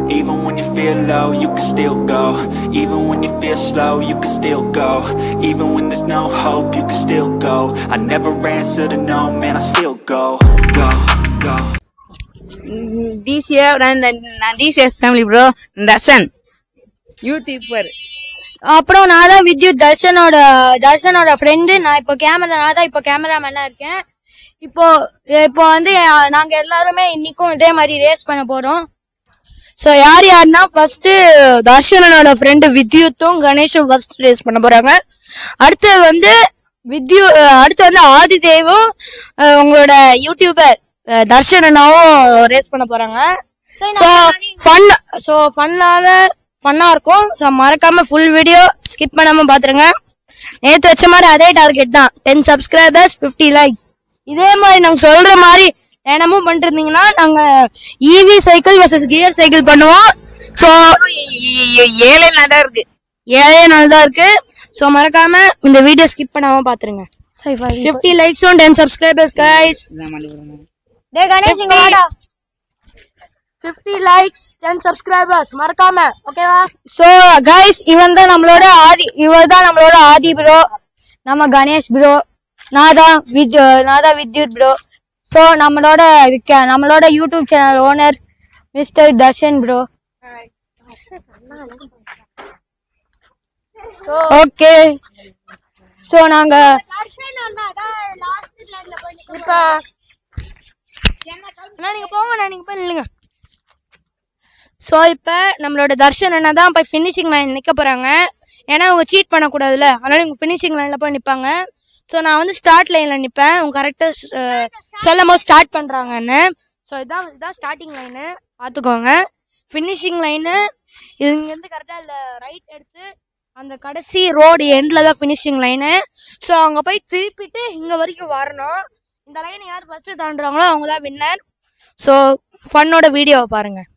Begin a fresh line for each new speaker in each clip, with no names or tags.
Even when you feel low, you can still go. Even when you feel slow, you can still go. Even when there's no hope, you can still go. I never answer to no, man, I still go. Go, go.
DCF நான் DCF family bro Darshan YouTuber.
அப்புறம் நான் தான் Vidyut தர்ஷனோட friend. நான் இப்போ கேமராமேனா இருக்கேன். இப்போ வந்து நாங்க எல்லாருமே இன்னைக்கும் இதே மாதிரி ரேஸ் பண்ண போறோம். ஸோ யாருன்னா ஃபர்ஸ்ட் தர்ஷனோட ஃப்ரெண்டு வித்யுத்தும் கணேஷும் ஃபர்ஸ்ட் ரேஸ் பண்ண போறாங்க. அடுத்து வந்து ஆதிதேவும் உங்களோட யூடியூபர் தர்ஷனாவும் ரேஸ் பண்ண போறாங்க. ஸோ ஃபன்னா இருக்கும். ஸோ மறக்காம ஃபுல் வீடியோ ஸ்கிப் பண்ணாம பாத்துருங்க. நேற்று வச்ச மாதிரி அதே டார்கெட் தான், 10 சப்ஸ்கிரைபர்ஸ் 50 லைக்ஸ். இதே மாதிரி நாங்க சொல்ற மாதிரி தினமும் பண்ணிட்டு இருந்தீங்கன்னா நாங்க இவி சைக்கிள் வர்சஸ் கியர் சைக்கிள் பண்ணுவோம். ஸோ
7 நாள் தான்
இருக்கு. ஸோ மறக்காம இந்த வீடியோ ஸ்கிப் பண்ணாம பாத்துருங்க. 50 லைக்ஸும் 10 சப்ஸ்கிரைபர்ஸ் கைஸ். டேய் கணேஷ் இங்க வாடா. 50 லைக்ஸ் 10 சப்ஸ்கிரைபர்ஸ் மறக்காம, ஓகேவா? சோ गाइस இவர் தான் நம்மளோட ஆதி ப்ரோ, நம்ம கணேஷ் ப்ரோ, நாதா வித்யுத் ப்ரோ. சோ நம்மளோட YouTube channel owner mister Darshan bro. Okay, so நாங்க இப்ப நீங்க போங்க, நீங்க போய் நில்லுங்க. ஸோ இப்போ நம்மளோட தர்ஷன் அண்ணா தான் போய் ஃபினிஷிங் லைன் நிற்க போகிறாங்க. ஏன்னா அவங்க சீட் பண்ணக்கூடாதுல்ல, அதனால இவங்க ஃபினிஷிங் லைனில் போய் நிற்பாங்க. ஸோ நான் வந்து ஸ்டார்ட் லைனில் நிற்பேன். அவங்க கரெக்டாக சொல்லும் போது ஸ்டார்ட் பண்ணுறாங்கன்னு. ஸோ இதுதான் ஸ்டார்டிங் லைனு, பார்த்துக்கோங்க. ஃபினிஷிங் லைனு இங்கேருந்து கரெக்டாக இல்லை ரைட் எடுத்து அந்த கடைசி ரோடு எண்டில் தான் ஃபினிஷிங் லைனு. ஸோ அவங்க போய் திருப்பிட்டு இங்கே வரைக்கும் வரணும். இந்த லைனை யார் ஃபஸ்ட்டு தாண்டுறாங்களோ அவங்க தான் வின்னர். ஸோ ஃபன்னோட வீடியோவை பாருங்கள்.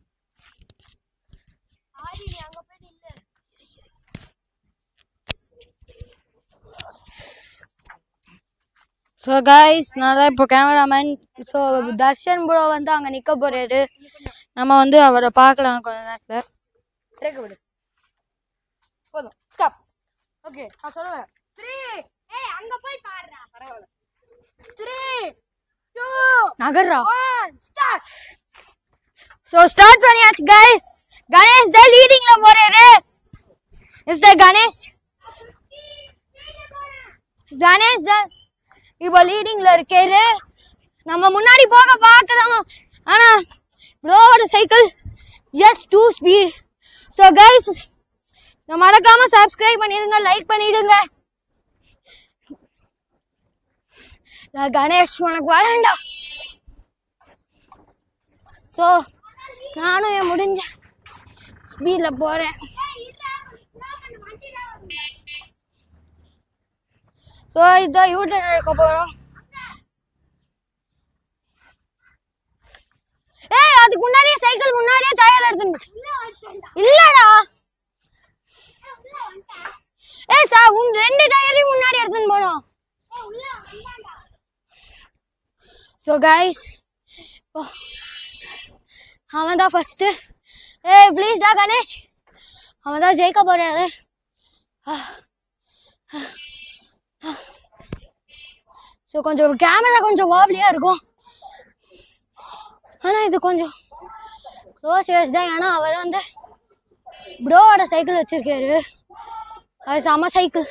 ஸோ கைஸ் நான் தான் இப்போ கேமராமேன். ஸோ தர்ஷன் ப்ரோ வந்து அங்கே நிற்க போறாரு. நம்ம வந்து அவரை பார்க்கலாம் கொஞ்ச நேரத்தில். பிரேக் விடு, போதும், ஸ்டாப். ஓகே, நான் சொல்லுவேன் 3 அங்கே போய் பாடுறா, பரவாயில்ல. 3 2 நகர்றா 1 ஸ்டார்ட். ஸோ ஸ்டார்ட் பண்ணியாச்சு கைஸ். கணேஷ் தான் லீடிங்ல போறாரு. மிஸ்டர் கணேஷ் தான் இப்போ லீடிங்ல இருக்காரு. நம்ம முன்னாடி போக பார்க்கலாம், ஆனா ப்ரோவோட cycle just 2 speed. So guys மறக்காம சப்ஸ்கிரைப் பண்ணிடுங்க, லைக் பண்ணிடுங்க. கணேஷ் உனக்கு வரேன்டா. ஸோ நானும் என் முடிஞ்ச ஸ்பீட்ல போறேன். ஸோ இதான் யூட்டர்ன் எடுக்க போறோம். அதுக்கு முன்னாடியே சைக்கிள் முன்னாடியே டயர் எடுத்துட்டு இல்லடா. சார் உன் 2 டயரையும் முன்னாடி எடுத்துன்னு போனோம். ஸோ கைஸ் அவன் தான் ஃபர்ஸ்ட். ப்ளீஸ் டா கணேஷ், அவன் தான் ஜெயிக்க போறாரு. ஸோ கொஞ்சம் கேமரா கொஞ்சம் வாப்லியா இருக்கும், ஆனால் இது கொஞ்சம் க்ளோஸ் வேஸ் தான். ஏன்னா அவர் வந்து ப்ரோவோட சைக்கிள் வச்சிருக்காரு, அது செம சைக்கிள்.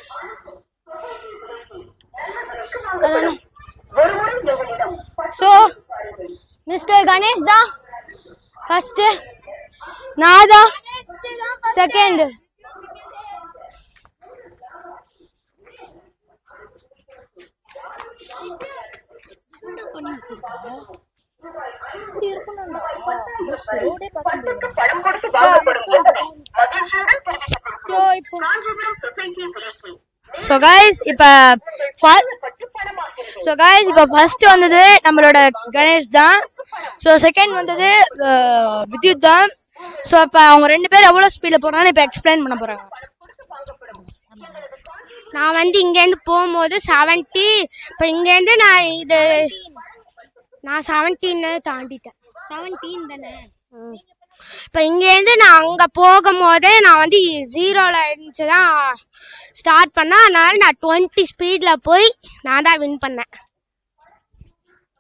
ஸோ மிஸ்டர் கணேஷ் தான் ஃபர்ஸ்ட், நான் தான் செகண்ட். So guys இப்போ ஃபர்ஸ்ட் வந்தது நம்மளோட கணேஷ் தான். ஸோ செகண்ட் வந்தது வித்யுத் தான். ஸோ இப்போ அவங்க 2 பேர் எவ்வளோ ஸ்பீடில் போகிறாங்கன்னு இப்போ எக்ஸ்பிளைன் பண்ண போகிறாங்க.
நான் வந்து இங்கேருந்து போகும்போது 70, இப்போ இங்கேருந்து நான் 17 தாண்டிட்டேன்.
17 தானே?
இப்போ இங்கேருந்து நான் அங்கே போகும்போதே நான் வந்து 0ல் இருந்துச்சு தான் ஸ்டார்ட் பண்ணேன். அதனால நான் 20 ஸ்பீடில் போய் நான் தான் வின் பண்ணேன்.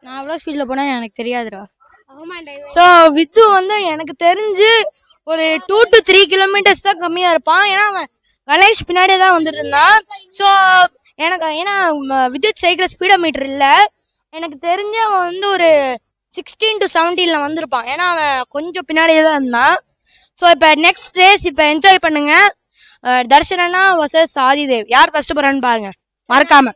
நான் அவ்வளோ ஸ்பீடில் போனேன் எனக்கு தெரியாதுடா.
ஆமாண்டா.
ஸோ வித்து வந்து எனக்கு தெரிஞ்சு ஒரு 2 to 3 கிலோமீட்டர்ஸ் தான் கம்மியாக இருப்பான். ஏன்னா அவன் கணேஷ் பின்னாடியே தான் வந்துட்டு இருந்தான். ஸோ ஏன்னா வித்யுத் சைக்கிள் ஸ்பீடோமீட்டர் இல்லை, எனக்கு தெரிஞ்சு அவன் வந்து ஒரு 16 to 17 வந்திருப்பான். ஏன்னா அவன் கொஞ்சம் பின்னாடியே தான் இருந்தான். ஸோ இப்போ நெக்ஸ்ட் ரேஸ் இப்போ என்ஜாய் பண்ணுங்க. தர்ஷனா வர்சஸ் ஆதிதேவ். யார் ஃபர்ஸ்ட் போறான்னு பாருங்க மறக்காம.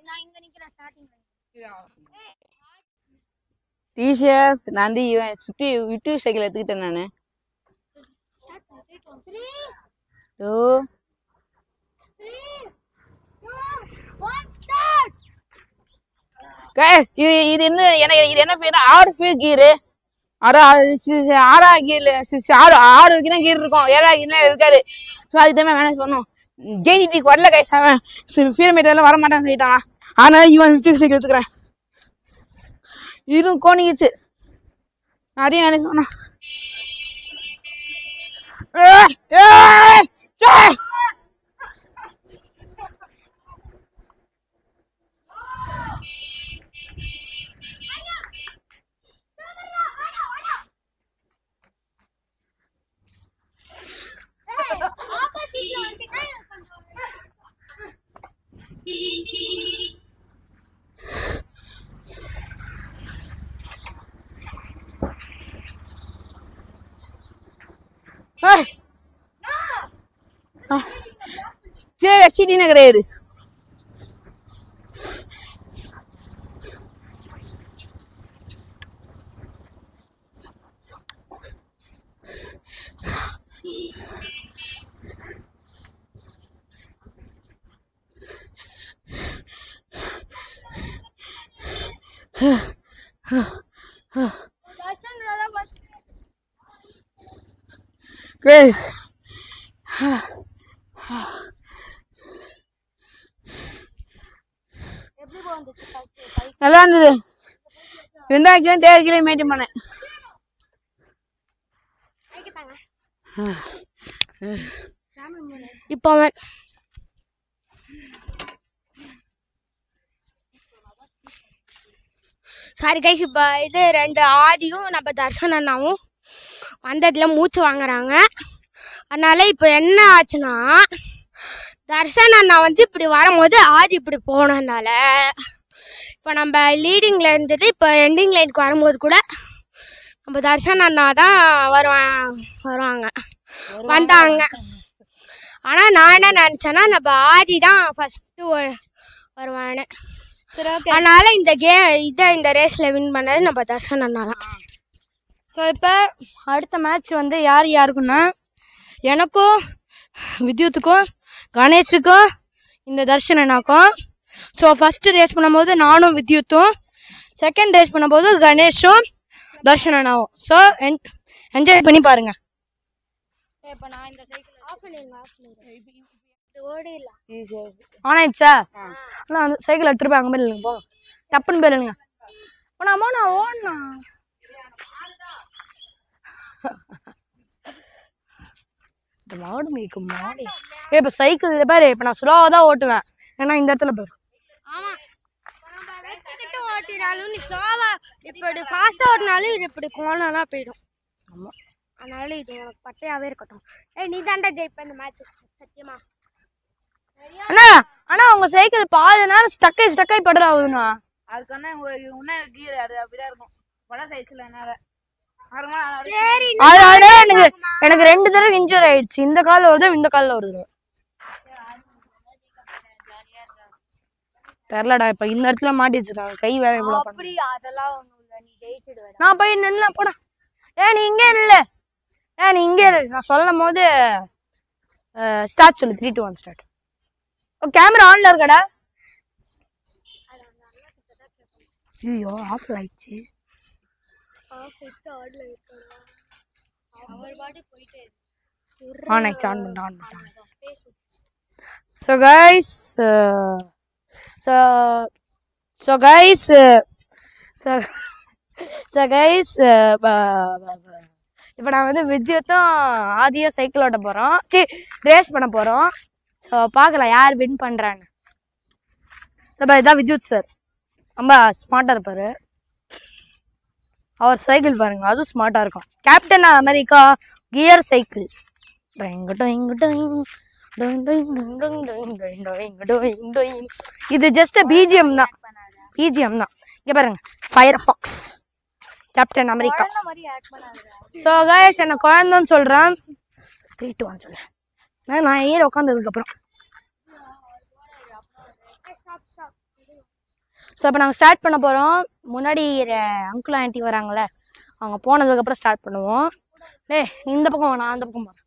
டிஷர்ட் நான் வந்து இவன் சுற்றி விட்டு சைக்கிள் எடுத்துக்கிட்டேன் நான். 2 இது என்ன இது என்ன பேரு? 6 கீரு. 6 கீர் 6 தான் கீர் இருக்கும், 7 கீர்லாம் இருக்காது. ஸோ அதுக்கு தான் மேனேஜ் பண்ணும். ஜெயினிக்கு வரல கைஸ், அவன் ஃபீல்மீட்டர்லாம் வர மாட்டான்னு சொல்லிட்டான். அதனால இவன் விட்டு சைக்கிள் எடுத்துக்கிறேன். இதுவும் கோணிக்கிச்சு, நிறைய மேனேஜ் பண்ணோம். சரி சீட்டினே கிடையாது. Great. நல்லா இருந்தது. 2 கிலோ மெயின்டைன் பண்ணேன்.
இப்போ
சாரி கைஸ், இப்போ இது 2 ஆதியும் நம்ம தர்ஷன் அண்ணாவும் வந்ததுல மூச்சு வாங்குறாங்க. அதனால இப்போ என்ன ஆச்சுன்னா, தர்ஷன் அண்ணா வந்து இப்படி வரும்போது ஆதி இப்படி போனதுனால இப்போ நம்ம லீடிங்கில் இருந்தது இப்போ எண்டிங் லைனுக்கு வரும்போது கூட நம்ம தர்ஷன் அண்ணா தான் வருவாங்க வந்தாங்க. ஆனால் நான் என்ன நினச்சேன்னா நம்ம ஆதி தான் ஃபஸ்ட்டு வருவான்னு. அதனால இந்த ரேஸில் வின் பண்ணது நம்ம தர்ஷன் அண்ணா தான்.
ஸோ இப்போ அடுத்த மேட்ச் வந்து யாருக்குன்னா எனக்கும் வித்யுத்துக்கும் கணேஷுக்கும் இந்த தர்ஷன் அண்ணாக்கும். ஸோ ஃபஸ்ட்டு ரேஸ் பண்ணும்போது நானும் வித்யுத்தும், செகண்ட் ரேஸ் பண்ணும்போது கணேஷும் தர்ஷன் அண்ணாவும். ஸோ என்ஜாய் பண்ணி பாருங்க. இப்போ நான் இந்த சைக்கிள் ஆன் ஆயிடுச்சா? ஆனால் அந்த சைக்கிள் எடுத்துட்டு போய் அங்கே போய் இல்லைங்க, போ டப்புன்னு போய் இல்லைங்க. போனாமா நான் ஓடனா இந்த மாடு மேய்க்கும் மாடு. இப்போ சைக்கிள் பாரு, இப்போ நான் ஸ்லோவாக தான் ஓட்டுவேன், ஏன்னா இந்த இடத்துல பாரு.
ஓட்டினாலும் நீ ஸ்லோவா இப்படி ஃபாஸ்ட்டாக ஓட்டினாலும் இது இப்படி கோணலாம் போயிடும்.
ஆமாம்,
அதனால இது உனக்கு பட்டையாகவே இருக்கட்டும். நீ தாண்டா ஜெயிப்ப இந்த மேட்ச் சத்தியமா.
ஆனா உங்க சைக்கிள் பாதி நேரம் ஸ்டக்காய் படுற ஆகுதுண்ணா.
அதுக்கான கீர் அது அப்படிதான் இருக்கும் பல சைக்கிள்.
அதனால எனக்கு 2 தடவை இன்ஜூர் ஆயிடுச்சு. இந்த காலில் வருது, இந்த காலில் வருது. தெரியலடா, இப்ப இந்த இடத்துல மாட்டி வச்சிருக்காங்க, கை வேற இவ்வளவு பண்ணி. நான் போய் நின்ன போடா. நீ இங்கே இல்ல, நீ இங்கே இல்ல. நான் சொல்லும் போது ஸ்டார்ட் சொல்லு. 3, 2, 1 ஸ்டார்ட். கேமரா ஆன்ல இருக்கடா. ஐயோ ஆஃப் ஆயிடுச்சு. ஆன் ஆயிடுச்சு. ஆன் பண்ணிட்டான். So guys, இப்போ நான் வந்து வித்யுத்தும் ஆதியும் சைக்கிள் ஓட்ட போகிறோம். ரேஸ் பண்ண போகிறோம். ஸோ பார்க்கலாம் யார் வின் பண்ணுறான்னு. இதான் வித்யுத் சார், ரொம்ப ஸ்மார்ட்டாக இருப்பார். அவர் சைக்கிள் பாருங்க, அதுவும் ஸ்மார்ட்டாக இருக்கும். Captain America gear cycle. இது ஜஸ்ட் பிஜிஎம் தான். இங்கே பாருங்க, Firefox Captain America. So guys என்ன குழந்தைன்னு சொல்கிறேன். 3, 2, 1 சொல்ல நான் ஏறி உட்காந்ததுக்கப்புறம். ஸோ இப்போ நாங்கள் ஸ்டார்ட் பண்ண போகிறோம். முன்னாடி அங்கிள் ஆண்டி வராங்களே, அவங்க போனதுக்கப்புறம் ஸ்டார்ட் பண்ணுவோம். இந்த பக்கம் நான் அந்த பக்கம் போகிறேன்.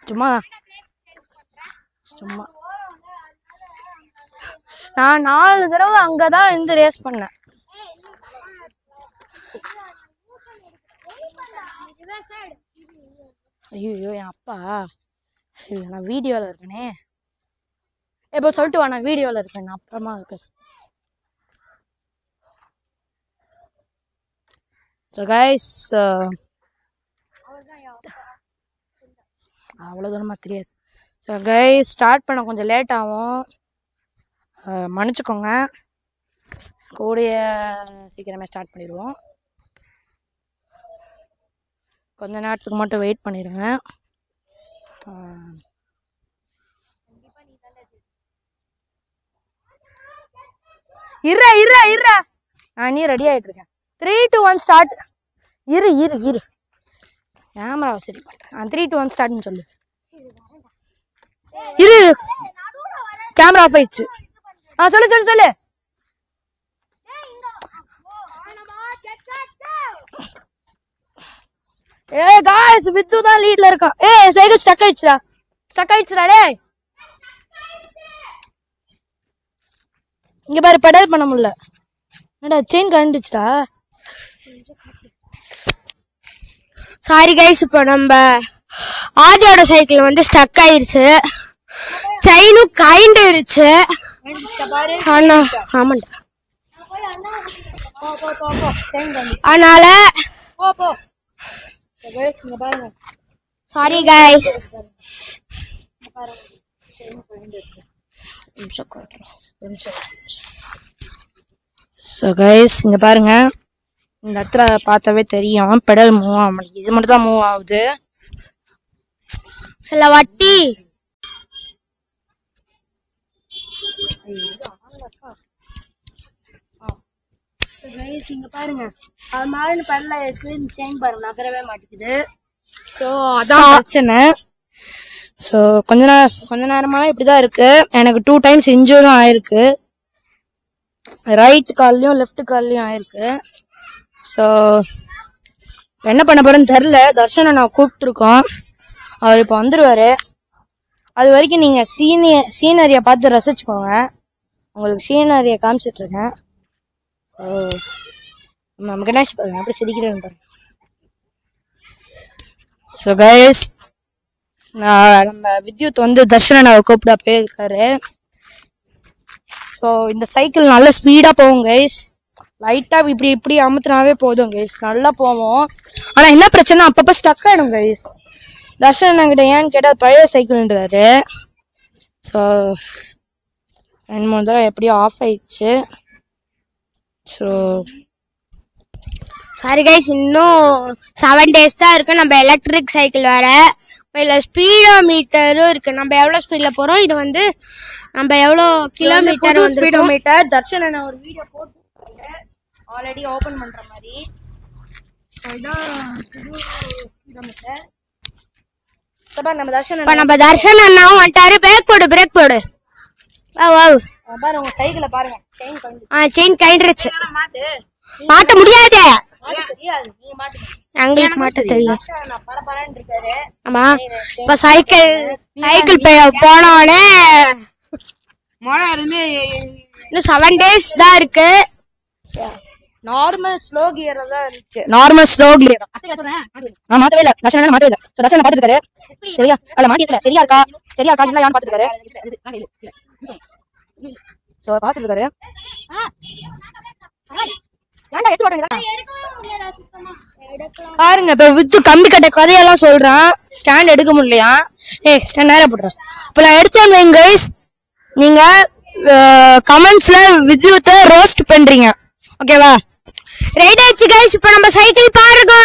சும்மா நான் 4 தடவை அங்கே தான் இருந்து ரேஸ் பண்ணேன். ஐயோ என் அப்பா, நான் வீடியோவில் இருக்கேனே. இப்போ சொல்லிட்டு வா, நான் வீடியோவில் இருக்கேன், நான் அப்புறமா பேசுறேன். ஸோ கைஸ் அவ்வளோ தூரமாக தெரியாது. ஸோ கைஸ் ஸ்டார்ட் பண்ண கொஞ்சம் லேட் ஆகும், மன்னிச்சுக்கோங்க. கூடிய சீக்கிரமே ஸ்டார்ட் பண்ணிடுவோம். கொஞ்ச நேரத்துக்கு மட்டும் வெயிட் பண்ணிடுங்க. இருறா நீ ரெடி ஆகிட்டு இருக்கேன். 3, 2, 1 ஸ்டார்ட். இரு கேமராவை சரி பண்ணுறேன். 3, 2, 1 ஸ்டார்ட்னு சொல்லு. இரு கேமரா ஆஃப் ஆயிடுச்சு. சொல்லு. காய்ஸ் வித்து தான் லீட்ல இருக்கான். சைக்கிள் ஸ்டக் ஆயிடுச்சுடா டேய். இங்க பாரு, பெடல் பண்ண முடியல. என்னடா செயின் கண்டுச்சுடா.
சாரி கைஸ், இப்போ நம்ம ஆதியோட சைக்கிள் வந்து ஸ்டக் ஆயிடுச்சு. செயினும் கயிண்டுருச்சு. ஆமாண்டா, அதனால சாரி கைஸ்.
ஸோ கைஸ் இங்கே பாருங்க, இந்த இடத்துல பார்த்தாவே தெரியும் பெடல் மூவ் ஆக மாட்டேங்குது. இது மட்டும் தான் மூவ் ஆகுது.
சில வாட்டி
இங்க பாருங்க, அது மாதிரி பெடல் இருக்கு, செயின் பாருங்க நகரவே மாட்டேங்குது. ஸோ அதான் பிரச்சனை. ஸோ கொஞ்ச நேரமாவே இப்படிதான் இருக்கு. எனக்கு 2 டைம்ஸ் இன்ஜூரும் ஆயிருக்கு. ரைட் கால்லையும் லெஃப்ட் கால்லையும் ஆயிருக்கு. ஸோ என்ன பண்ண போறேன்னு தெரில. தர்ஷனை நான் கூப்பிட்டுருக்கோம், அவர் இப்போ வந்துடுவாரு. அது வரைக்கும் நீங்க சீனரியை பார்த்து ரசிச்சுக்கோங்க. உங்களுக்கு சீனரியை காமிச்சிட்டு இருக்கேன். ஸோ நம்ம கணேஷ் பாருங்க அப்படி சிரிக்கிறேன்னு பாருங்க. ஸோ கைஸ் நம்ம வித்யுத் வந்து தர்ஷனை கூப்பிட போயிருக்காரு. ஸோ இந்த சைக்கிள் நல்ல ஸ்பீடா போகும் கைஸ். லைட்டா இப்படி அமுத்துனாவே போதும் கைஸ், நல்லா போவோம். ஆனா என்ன பிரச்சனை, அப்பப்ப ஸ்டக் ஆயிடும் கைஸ். தர்ஷன் என்கிட்ட ஏன்னு கேட்டா பழைய சைக்கிள்ன்றாரு. ஸோ 2, 3 தடவை எப்படியோ ஆஃப் ஆயிடுச்சு. ஸோ
சாரி கைஸ், இன்னும் 7 days தான் இருக்கு. நம்ம எலக்ட்ரிக் சைக்கிள் வேற, இதுல ஸ்பீடோமீட்டரும் இருக்கு. நம்ம எவ்வளவு ஸ்பீட்ல போறோம், இது வந்து நம்ம எவ்வளவு கிலோமீட்டர்
ஸ்பீடோமீட்டர். தர்ஷன் நான் ஒரு வீடியோ போட்டுருக்கேன் ஆல்ரெடி ஓபன் பண்ற மாதிரி. ஸ்பீடோமீட்டர் நம்ம
தர்ஷன் அண்ணாவும் வந்துட்டாரு. பிரேக் போடு.
பாரு உங்க சைக்கிளை பாருங்க,
செயின் கயிண்டுருச்சு. மாட்ட முடியாது, எங்களுக்கு மாட்ட தெரியும். ஆமா, இப்ப சைக்கிள் போனோடனே இன்னும் 7 days தான் இருக்கு.
நார்மல் ஸ்லோ கியர் தான் இருந்துச்சு. நான் மாத்தவே இல்ல, தர்ஷன் மாத்தவே இல்ல. சோ தர்ஷன் பாத்துட்டு இருக்காரு. சரியா அல்ல மாத்திட்டல, சரியா இருக்கா இல்ல யான் பாத்துட்டு இருக்காரு. சோ பாத்துட்டு இருக்காரு. ஏன்டா எடுத்து போடுங்க பாருங்க. இப்ப வித்து கம்பி கட்ட கதையெல்லாம் சொல்றான். ஸ்டாண்ட் எடுக்க முடியலையா? ஸ்டாண்ட் நேரா போடுறேன். இப்ப நான் எடுத்து வந்தேன் கைஸ். நீங்க கமெண்ட்ஸ்ல வித்யூத்தை ரோஸ்ட் பண்றீங்க, ஓகேவா?
ரைட் ஆயிடுச்சு கைஸ். இப்போ நம்ம சைக்கிள் பாருங்க.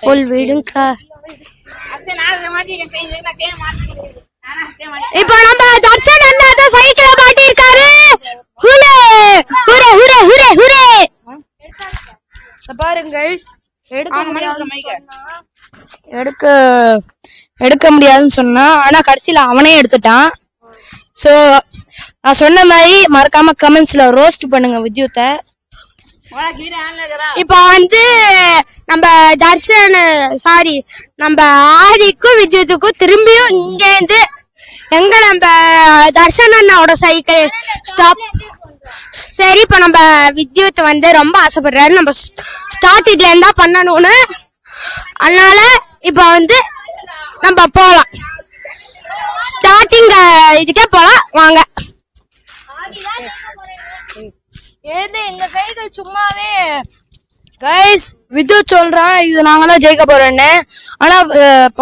ஃபுல் வீடுங்கா. இப்போ நம்ம தர்ஷன் அண்ணா தான் சைக்கிள மாட்டிருக்காரு. ஹுரே ஹுரே ஹுரே ஹுரே ஹுரே.
பாருங்க கைஸ், எடுக்க முடியாதுன்னு சொன்னா, ஆனா கடைசியில அவனே எடுத்துட்டான். சோ நான் சொன்ன மாதிரி மறக்காம கமெண்ட்ஸ்ல ரோஸ்ட் பண்ணுங்க வித்யூத்தை.
இப்போ வந்து நம்ம தர்ஷன் சாரி நம்ம ஆதிக்கும் வித்யுத்துக்கும் திரும்பியும் இங்க இருந்து எங்க நம்ம தர்ஷன் அண்ணாவோட சைக்கிள் ஸ்டாப். சரி, இப்போ நம்ம வித்யுத் வந்து ரொம்ப ஆசைப்படுறாரு நம்ம ஸ்டார்டிங்ல இருந்தா பண்ணணும்னு. அதனால இப்போ வந்து நம்ம போலாம், ஸ்டார்டிங் இதுக்கே போலாம் வாங்க.
ஏது எங்க சைக்கிள் சும்மாவே கைஸ் வித்யுத் சொல்றான் இது நாங்களாம் ஜெயிக்க போறோன்னு. ஆனா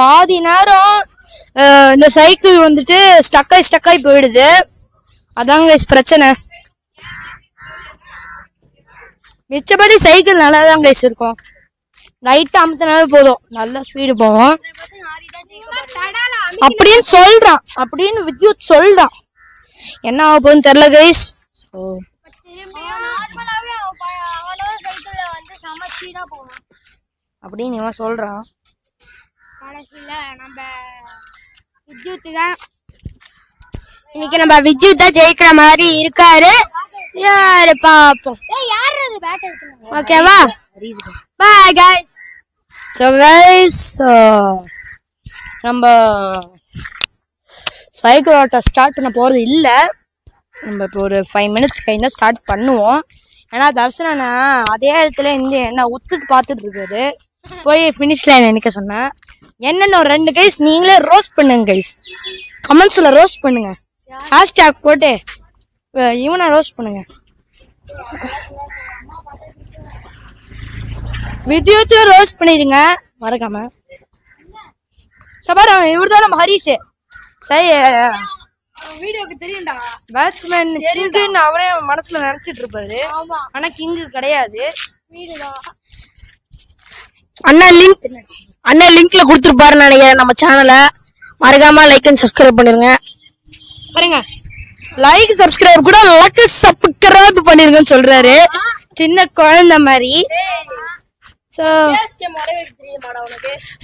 பாதி நேரம் இந்த சைக்கிள் வந்துட்டு ஸ்டக்காய் போயிடுது. அதான் கைஸ் பிரச்சனை. மிச்சபடி சைக்கிள் நல்லா தான் கைஸ் இருக்கும். லைட்டா அமுத்தினாவே போதும், நல்ல ஸ்பீடு போவோம் அப்படின்னு வித்யுத் சொல்றான். என்ன ஆக போகுதுன்னு தெரியல கைஸ். அப்படின்னு இவன் சொல்றான்.
இன்னைக்கு நம்ம வித்யுத் தான் ஜெயிக்கிற மாதிரி இருக்காரு. யாரு பாப்போம், ஓகேவா? Bye guys.
ஸோ கைஸ் நம்ம சைக்கிள் ஓட்ட ஸ்டார்ட் பண்ண போறது இல்லை. நம்ம இப்போ ஒரு 5 மினிட்ஸ் கையில் ஸ்டார்ட் பண்ணுவோம். ஏன்னா தர்ஷனா அதே இடத்துல இருந்து என்ன ஒத்துட்டு பார்த்துட்டு இருக்காரு. போய் ஃபினிஷ் லைன் நினைக்க சொன்னேன். என்னென்ன ஒரு 2 கைஸ் நீங்களே ரோஸ்ட் பண்ணுங்க கைஸ், கமெண்ட்ஸ்ல ரோஸ்ட் பண்ணுங்க. ஹேஷ்டாக் போட்டு இவனை ரோஸ்ட் பண்ணுங்க. வித்யுத்தையும் ரோஸ்ட் பண்ணிடுங்க மறக்காம. சபாரா இவர் தான் நம்ம ஹரிஷ் வீடியோக்கு தெரியும்டா. பேட்ஸ்மேன் கிங்னு அவரே மனசுல நினைச்சிட்டு இருப்பாரு. ஆனா கிங்கு கிடையாது. அண்ணா லிங்க்ல கொடுத்துருப்பாருன்னு நினைக்கிறேன் நம்ம சேனலை. மறக்காம லைக் அண்ட் சப்ஸ்கிரைப் பண்ணிருங்க. பாருங்க, லைக் சப்ஸ்கிரைப் கூட லக்கு சப்ஸ்கிரைப் பண்ணிருங்கன்னு சொல்றாரு சின்ன குழந்தை மாதிரி.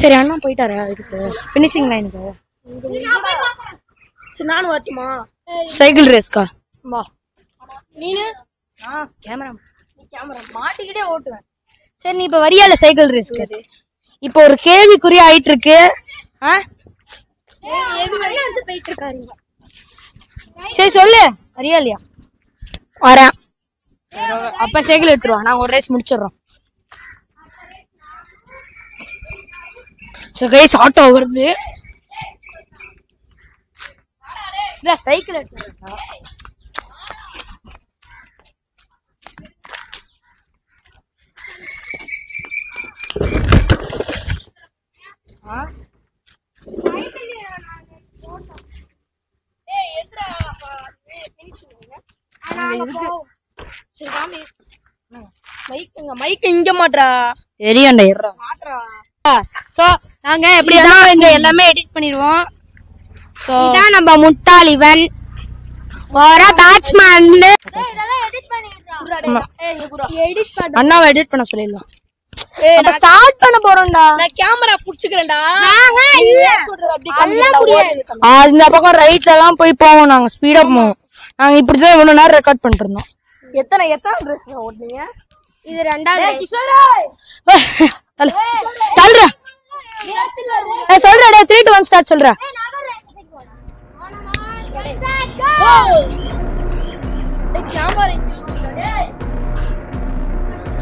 சரி அண்ணா போயிட்டாரு அதுக்கு பினிஷிங் லைனுக்கு. நானும் வரட்டுமா சைக்கிள் ரேஸ்க்கா? வா நீனு. கேமரா மாட்டிக்கிட்டே ஓட்டுவேன். சரி நீ இப்ப வரியால சைக்கிள் ரேஸ்க்கு? இப்போ ஒரு கேள்விக்குறி ஆயிட்டு இருக்கு. சரி சொல்லு, வரியா இல்லையா? வரேன். அப்ப சைக்கிள் எடுத்துருவா, நாங்க ஒரு ரேஸ் முடிச்சிடறோம். ஆட்டோ வருது. சைக்கிள் எடுத்துருக்கா? மைக் இங்க மாட்றா தெரியும்டா. சோ நாங்க எப்படிதான் இங்க எல்லாமே எடிட் பண்ணிடுவோம். சோ
இதான் நம்ம முட்டாள் இவன் ஒரு பேட்ஸ்மேன்.
அண்ணாவை எடிட் பண்ண சொல்லிடலாம். ஸ்டார்ட் பண்ண போறோம்டா. நான் கேமரா புடிச்சுக்கிறேன்டா. இந்த பக்கம் ரைட்ல எல்லாம் போய் போவோம். நாங்க ஸ்பீடா போவோம். நாங்க இப்படிதான் இவ்வளவு நேரம் ரெக்கார்ட் பண்ணிட்டு இருந்தோம். எத்தனை ஓடுனீங்க?
இது 2வது
சொல்றா 3 to 1 ஸ்டார்ட் சொல்றா.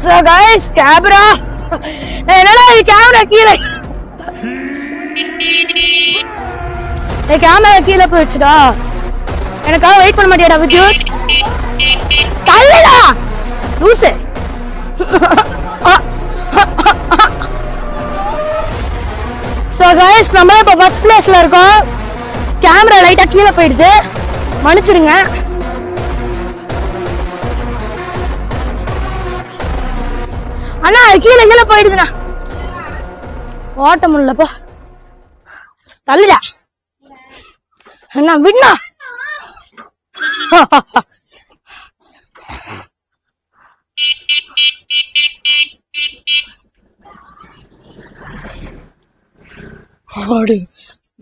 So guys, camera. என்னடா இது கேமரா கீழே. கேமரா கீழே போயிடுச்சுடா. எனக்காக வெயிட் பண்ண மாட்டியாடா வித்யுத்? தள்ளுடா லூசு. ஸோ கைஸ் நம்ம இப்போ ஃபர்ஸ்ட் பிளேஸ்ல இருக்கோம். கேமரா லைட்டா கீழே போயிடுது, மன்னிச்சிருங்க. அண்ணா கீழே போயிடுதுண்ணா, ஓட்ட முடியலப்பா. தள்ளுடா அண்ணா, விடுண்ணா. ஆடு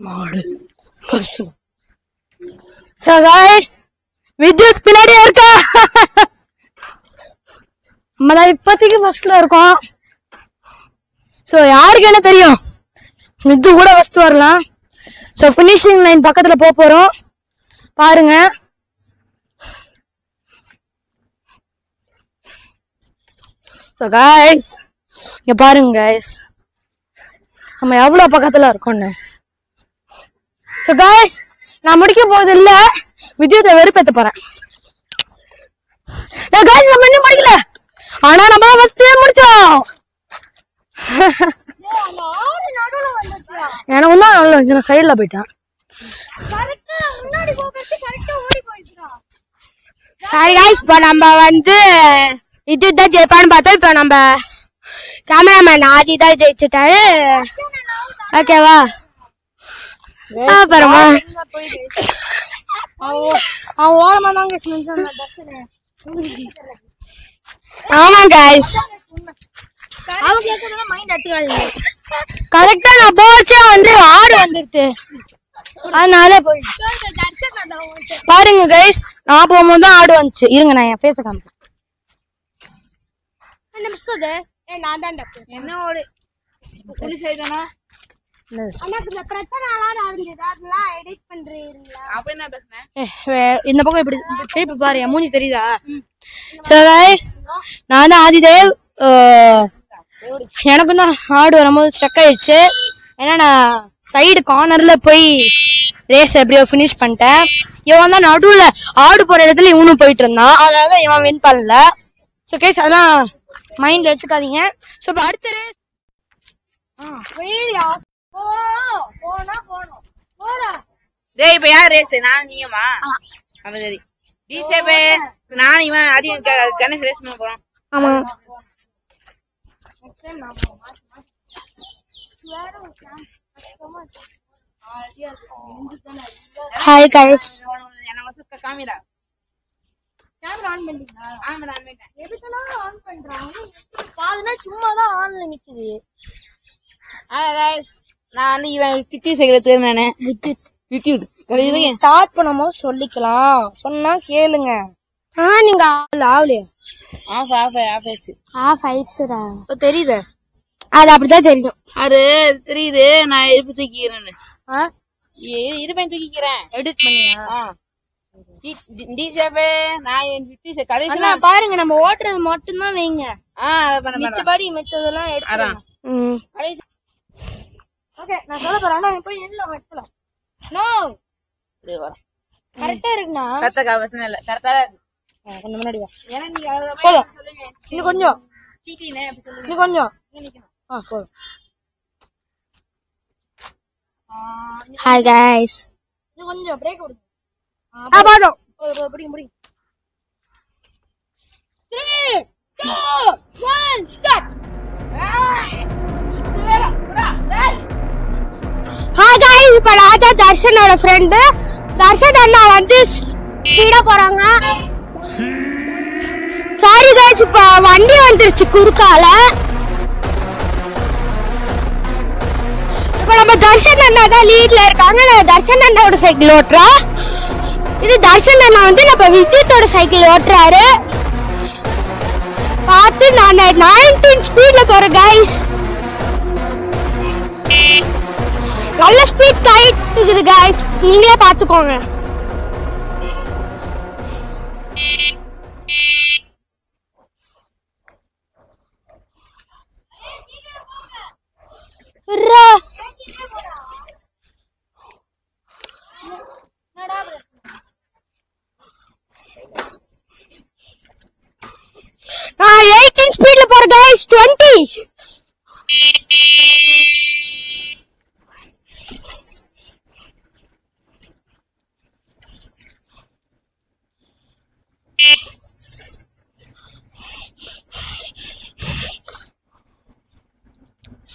மாடு பசு. So guys, வித்யுத் பின்னாடியே இருக்கா. நம்ம தான் இப்போதைக்கு ஃபர்ஸ்ட்ல இருக்கோம். ஸோ யாருக்கு என்ன தெரியும், வித்து கூட ஃபர்ஸ்ட் வரலாம். ஸோ ஃபினிஷிங் லைன் பக்கத்துல போறோம் பாருங்க. ஸோ guys, இங்க பாருங்க guys, நம்ம எவ்வளவு பக்கத்துல இருக்கோம்னு. ஸோ guys, நான் முடிக்க போறது இல்ல, வித்யுத்தை வெறுப்பேத்த போறேன். guys, நம்ம இன்னும் முடிக்கல, ஆனா நம்ம ஃபர்ஸ்ட் முடிச்சோம். எனக்கு தான் நல்லா இருந்துச்சு, நான் சைடுல போயிட்டேன்.
சரி guys, இப்போ நம்ம வந்து இதுதான் ஜெயிப்பான்னு பார்த்தோம். இப்போ நம்ம கேமராமேன் ஆதி தான் ஜெயிச்சுட்டாரு. ஓகேவா? அப்புறமா
ஓரமா தாங்க.
ஆமா guys,
கரெக்டா நான் போச்சே வந்து ஆடு வந்துருச்சு, அதனால பாருங்க கைஸ். நான் போகும்போது தான் ஆடு வந்துச்சு. இருங்க நான் என் ஃபேஸ காமிக்கிறேன்.
என்ன ஒரு புலி செய்தானா அப்ப என்ன பேசுனேன்.
இந்த பக்கம் இப்படி திருப்பி பாரு, என் மூஞ்சி தெரியுதா? சோ கைஸ், நான் தான் ஆதிதேவ். எனக்கும் தான் ஆடு வரும்போது ஸ்ட்ரக் ஆயிடுச்சு. ஏன்னா நான் சைடு கார்னர்ல போய் ரேஸ் எப்படியோ ஃபினிஷ் பண்ணிட்டேன். இவன் தான் நடுவுல ஆடு போற இடத்துல இவனும் போயிட்டு இருந்தான், அதனால இவன் வின் பண்ணல. ஸோ கைஸ், அதெல்லாம் மைண்ட்ல எடுத்துக்காதீங்க. ஸோ இப்போ அடுத்த ரேஸ்
டேய், இப்ப யார் ரேஸ்? நான் நீயுமா? அப்ப சரி, டிசேபே நான் இவன் அதிகம் கணேஷ் ரேஸ் பண்ண போறோம்.
ஆமா. ஹாய் கைஸ்,
எனக்கு காமிரா
கேமரா ஆன் பண்ணிட்டீங்களா?
ஆமாடா, ஆன் பண்ணிட்டேன்.
எதுக்கெல்லாம் ஆன் பண்றாங்க? பாதுனா சும்மா தான் ஆன்ல நிக்குது.
guys, நான் வந்து இவன் கிட்டி சைக்கிள் தேர்னானே வித்யுத்
ஸ்டார்ட் பண்ணும்போது சொல்லிக்கலாம், சொன்னா கேளுங்க. நீங்க ஆவலையா?
ஆஃப் ஆயிடுச்சு.
ஆஃப் ஆயிடுச்சுடா.
இப்போ தெரியுது,
அது அப்படிதான் தெரியும்.
அது தெரியுது. நான் எப்படி தூக்கிக்கிறேன்னு இருப்பேன், தூக்கிக்கிறேன்.
எடிட் பண்ணியா?
டிசேபே நான் கடைசி
பாருங்க, நம்ம ஓட்டுறது மட்டும் தான் வைங்க.
மிச்சபடி
மிச்சதெல்லாம் எடுத்துறேன். ஓகே, நான் சொல்ல போறேன். ஆனா போய் எண்ணில வைக்கலாம். நோ, கரெக்டா இருக்குண்ணா.
கரெக்டா அவசியம் இல்ல, கரெக்டா இருக்கு.
கொஞ்சம் முன்னாடி வா.
எனக்கு
போதும், இன்னும் கொஞ்சம், இன்னும் கொஞ்சம். போதும்.
ஹாய் கைஸ்,
இன்னும் கொஞ்சம் பிரேக் கொடுங்க. போதும், பிடிங்க பிடிங்க. 3, 2, 1 ஸ்டார்ட்.
ஹாய் கைஸ், இப்போ நான் தான் தர்ஷனோட ஃப்ரெண்டு. தர்ஷன் அண்ணா வந்து ஸ்பீடா போறாங்க. சாரி கைஸ், இப்போ வண்டி வந்துருச்சு குறுக்கால. இப்போ நம்ம தர்ஷன் அண்ணா தான் லீட்ல இருக்காங்க. நான் தர்ஷன் அண்ணாவோட சைக்கிள் ஓட்டுறோம். இது தர்ஷன் அண்ணா வந்து நம்ம வித்யுத்தோட சைக்கிள் ஓட்டுறாரு. பார்த்து நான் 19 ஸ்பீட்ல போறேன் கைஸ். நல்ல ஸ்பீட் காயிட்டு கைஸ், நீங்களே பாத்துக்கோங்க.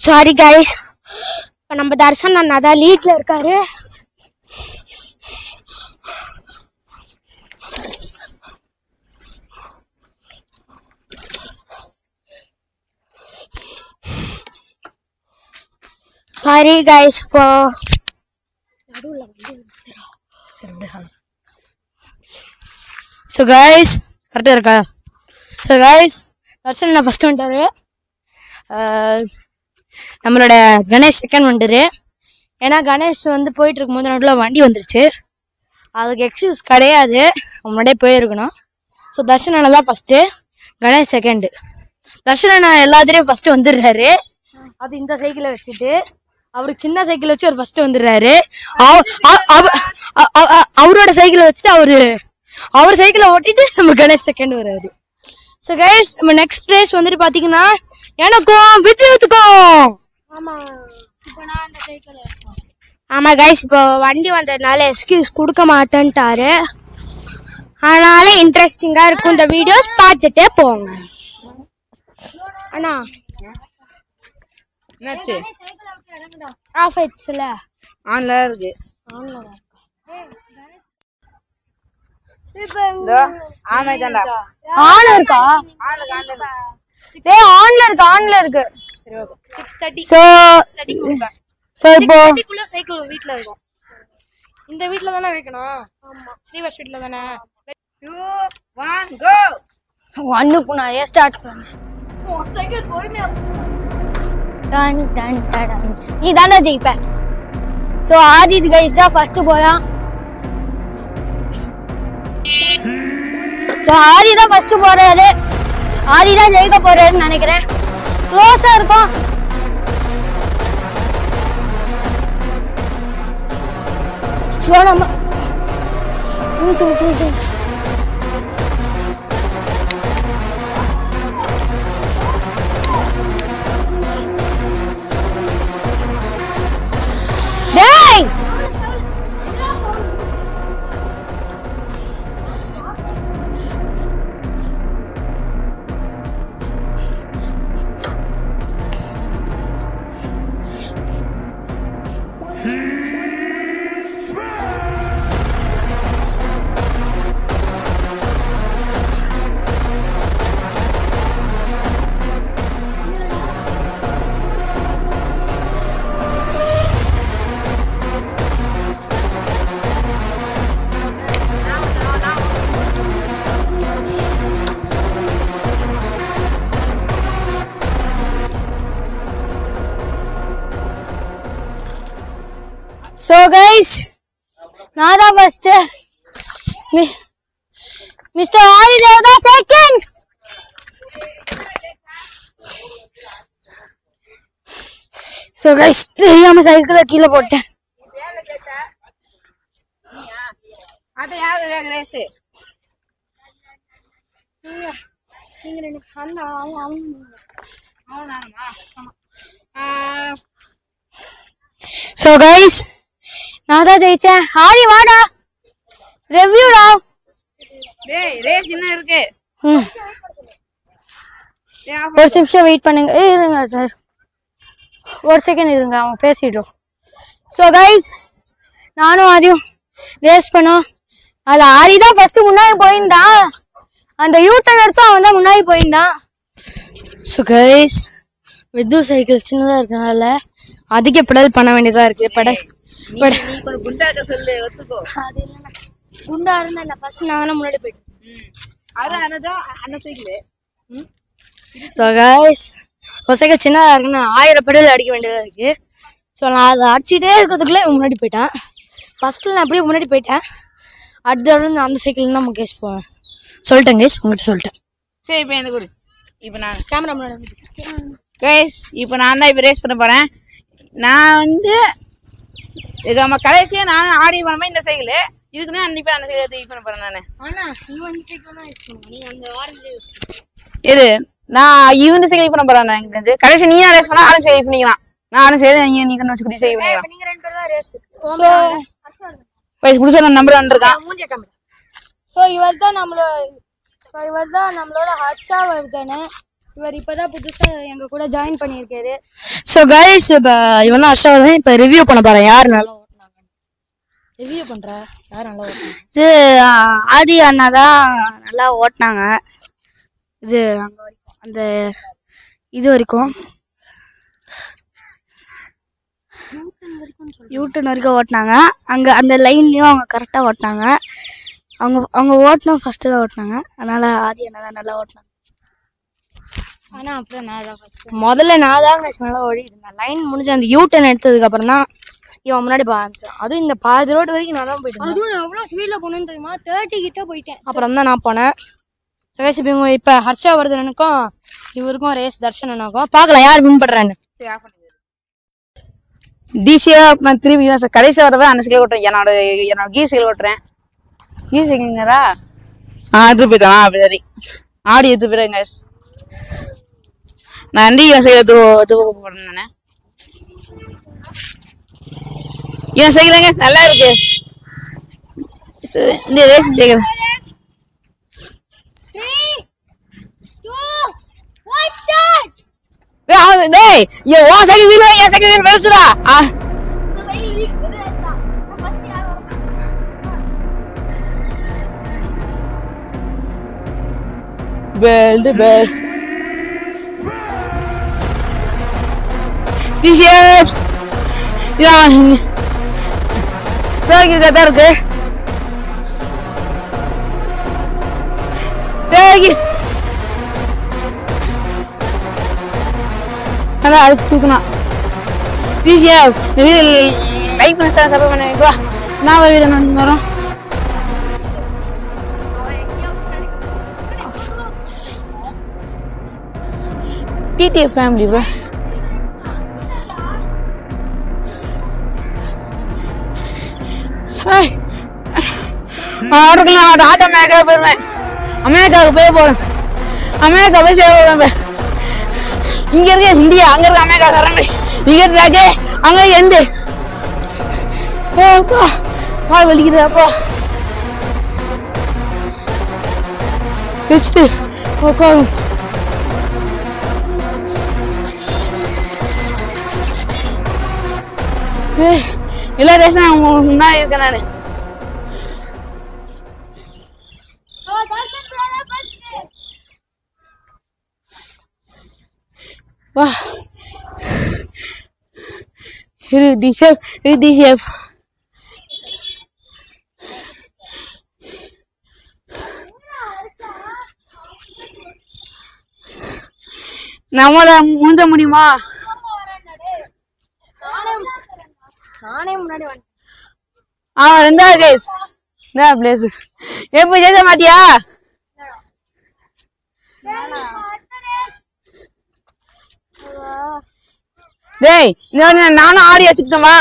சாரி கைஸ், இப்போ நம்ம தர்ஷன் அண்ணா தான் லீட்ல இருக்காரு. சாரி கைஸ், இப்போ
ஸோ கைஸ் கரெக்டாக இருக்கா? ஸோ கைஸ் தர்ஷன் நான் ஃபஸ்ட்டு வந்துட்டாரு. நம்மளோட கணேஷ் செகண்ட் வந்துட்டாரு. ஏன்னா கணேஷ் வந்து போயிட்டு இருக்கும்போது நடுவில் வண்டி வந்துருச்சு. அதுக்கு எக்ஸ்கியூஸ் கிடையாது, முன்னாடியே போயிருக்கணும். ஸோ தர்ஷன் அண்ணா தான் ஃபஸ்ட்டு, கணேஷ் செகண்டு. தர்ஷன் அண்ணா எல்லாத்துலேயும் ஃபஸ்ட்டு வந்துடுறாரு. அது இந்த சைக்கிளை வச்சுட்டு அவருக்கு சின்ன சைக்கிள் வச்சு அவர் ஃபஸ்ட்டு வந்துடுறாரு. அவரோட சைக்கிளை வச்சுட்டு அவர் சைக்கிளை ஓட்டிட்டு நம்ம கணேஷ் செகண்ட் வர்றாரு. ஸோ கைஸ் நம்ம நெக்ஸ்ட் ரேஸ் வந்துட்டு பார்த்தீங்கன்னா எனக்கும் வித்யுத்துக்கும்.
ஆமா கைஸ், இப்போ வண்டி வந்ததுனால எக்ஸ்கியூஸ் கொடுக்க மாட்டேன்ட்டாரு. அதனால இன்ட்ரெஸ்டிங்கா இருக்கும், இந்த வீடியோஸ் பார்த்துட்டே போங்க. அண்ணா
என்னாச்சு?
ஆஃப் ஆயிடுச்சுல?
ஆன்ல இருக்கு.
ஆன்ல
ஆமா தான்டா.
ஆன் இருக்கா? டேய் ஆன்ல இருக்கு. சரி ஓகே. 6:30 சோ இப்போ சைக்கிள் வீட்ல இருக்கும். இந்த வீட்ல தானே வைக்கணும். ஆமா, ஸ்ரீவாஸ் வீட்ல தானே.
2 1 கோ.
ஒண்ணுக்கு நான் ஸ்டார்ட் பண்ணேன். சைக்கிள் பொறுமையா நீ தானே ஜெயிப்ப. சோ ஆதித் கைஸ் தான் ஃபர்ஸ்ட் போறான். சோ ஆதி தான் ஃபர்ஸ்ட் போறாரு. ஆதி தான் ஜெயிக்க போறாருன்னு நினைக்கிறேன். க்ளோஸா இருக்கும். சோ நம்ம டேய் So guys, நான் தான் ஃபர்ஸ்ட், மிஸ்டர் ஆதிதேவ் தான் செகண்ட். So guys, தெரியாம சைக்கிளை கீழே போட்டேன்.
அட யாரு ரேஸ்?
நீங்க ரெண்டு அண்ணா
அவனாமா?
So guys, நான் தான் ஜெயிச்சேன். ஆதி வாடா, ரிவ்யூடா.
டேய் ரேஸ் என்ன இருக்கு?
ஒரு நிமிஷம் வெயிட் பண்ணுங்க. இருங்க சார், ஒரு செகண்ட் இருங்க, அவங்க பேசிடுறோம். ஸோ கைஸ், நானும் ஆதியும் ரேஸ் பண்ணோம். அதில் ஆதி தான் ஃபர்ஸ்ட் முன்னாடி போயிருந்தான். அந்த யூட்டன் எடுத்து அவன் தான் முன்னாடி போயிருந்தான். ஸோ கைஸ், வித்து சைக்கிள் சின்னதாக இருக்கனால அதிக பெடல் பண்ண வேண்டியதாக இருக்கு.
குண்டாக்க சொல்லு ஒத்துக்கோ.
அது இல்லைண்ணா, குண்டா இருந்தா இல்லை, ஃபர்ஸ்ட் நான் தானே முன்னாடி போயிட்டேன்.
அதான் அந்த சைக்கிள்.
ஸோ கைஸ், ஒரு சைக்கிள் சின்னதாக இருக்குன்னு 1000 பெடல் அடிக்க வேண்டியதாக இருக்குது. ஸோ நான் அதை அடிச்சுட்டே இருக்கிறதுக்குள்ளே முன்னாடி போயிட்டேன். ஃபர்ஸ்ட்டில் நான் அப்படியே முன்னாடி போயிட்டேன். அடுத்த அந்த சைக்கிள் தான் முகேஷ் போவேன். சொல்லிட்டேன் கைஸ், உங்கள்கிட்ட சொல்லிட்டேன்.
சரி இப்போ எனக்கு இப்போ நான்
கேமரா முன்னாடி
கைஸ், இப்போ நான் தான் இப்போ ரேஸ் பண்ண போகிறேன். நான் வந்து கடைசியாக நான் ஆடி பண்ண இந்த சைக்கிள் இதுக்குன்னா அன்னைக்கு அந்த சைக்கிள் யூஸ் பண்ண போகிறேன். நான்
ஆனால் நீ வந்து சைக்கிள் தான் யூஸ் பண்ணுவேன். நீ அந்த ஆரஞ்சு யூஸ் பண்ணுவேன்.
இது நான் இவன் சைக்கிள் பண்ண போறேன். எனக்கு தெரிஞ்சு கடைசி நீ ரேஸ் பண்ணா ஆளும் சைக்கிள் பண்ணிக்கலாம். நானும் சரி நீ கண்ணு வச்சு சைக்கிள் பண்ணிக்கலாம்.
நீங்க 2 பேர் தான் ரேஸ்.
புதுசா நம்ம நம்பர் வந்திருக்கான்.
சோ இவர் தான் நம்மளோட ஹர்ஷா வருதானே. இவர் இப்பதான் புதுசா எங்க கூட ஜாயின் பண்ணியிருக்காரு. சோ கைஸ் இப்ப இவன் தான் ஹர்ஷா தான். இப்ப ரிவ்யூ பண்ண போறேன் யார் நல்லா ஓட்டுனாங்க. ரிவ்யூ பண்றா யார் நல்லா ஓட்டுனாங்க. இது ஆதி அண்ணா தான் நல்லா ஓட்டுனாங்க. இது அங்க வரைக்கும் அந்த இது வரைக்கும் யூட்டன் வரைக்கும் ஓட்டினாங்க. அங்கே அந்த லைன்லேயும் அவங்க கரெக்டாக ஓட்டினாங்க. அவங்க ஓட்டினோம் ஃபஸ்ட்டு தான் ஓட்டினாங்க. அதனால் ஆதி என்ன தான் நல்லா ஓட்டினாங்க. ஆனால் அப்புறம் நான் தான் ஃபஸ்ட்டு முதல்ல நான் தாங்க நல்லா ஓடிட்டு இருந்தேன். லைன் முடிஞ்சு அந்த யூட்டன் எடுத்ததுக்கப்புறம் தான் இவன் முன்னாடி ஆரம்பிச்சான். அதுவும் இந்த பாதி ரோடு வரைக்கும் நான் தான் போயிட்டேன். அதுவும் நான் எவ்வளோ ஸ்பீடில் போனேன்னு தெரியுமா? 30 கிட்ட போயிட்டேன். அப்புறம் தான் நான் போனேன். சகேஷ் இப்போ ஹர்ஷா வருதுனுக்கும் இவருக்கும் ரேஸ் தர்ஷன் அண்ணாக்கும் பார்க்கலாம் யார் வின் பண்ணுறான்னு.
டிசியா நான் திரும்பி கடைசி வரவே அந்த சைக்கிள் ஓட்டுறேன். என்னோட கீ சைக்கிள் ஓட்டுறேன். கீ சைக்கிள்ங்கிறா எடுத்து போயிட்டான். அப்படி சரி ஆடி எடுத்து போயிட்டேன் கைஸ். நான் சைக்கிள் எடுத்து போறேன். நான் என் சைக்கிள் கைஸ் நல்லா இருக்கு. இந்த ரேஸ் சைக்கிள் டேய் உன் சைக்கிள் வீல் என் சைக்கிள் வீல் பெருசுடா. பெல்ட் டிஷர்ட் கரெக்டா இருக்கு. நல்லா அடிச்சு தூக்கணும். ஈஸியா லைக் பண்ண சப்போர்ட் பண்ண வைக்கவா. நான் வீடு வரோம். TTF family bro. Auto America போயிருவேன். அமெரிக்காவுக்கு போய் போறேன். அமெரிக்கா போய் சேருவேன். இங்க இருக்க இந்தியா அங்க இருக்க அமெரிக்கா கரண்ட் இங்க இருக்காங்க அங்க எந்த அப்பா கால் வலிக்குது. அப்பா வச்சுட்டு உட்காரும். எல்லா ரேஷன் முன்னாடி இருக்கேன் நானு. வா இது டிஷேஃப் நம்மள மூஞ்ச முடியுமா?
நானே முன்னாடி வந்து
அவன் 2வது கைஸ் என்ன பிளேஸ் எப்ப ஜெயிச்ச மாட்டியா? டேய் நானும் ஆடி வச்சுக்கிட்டோமா?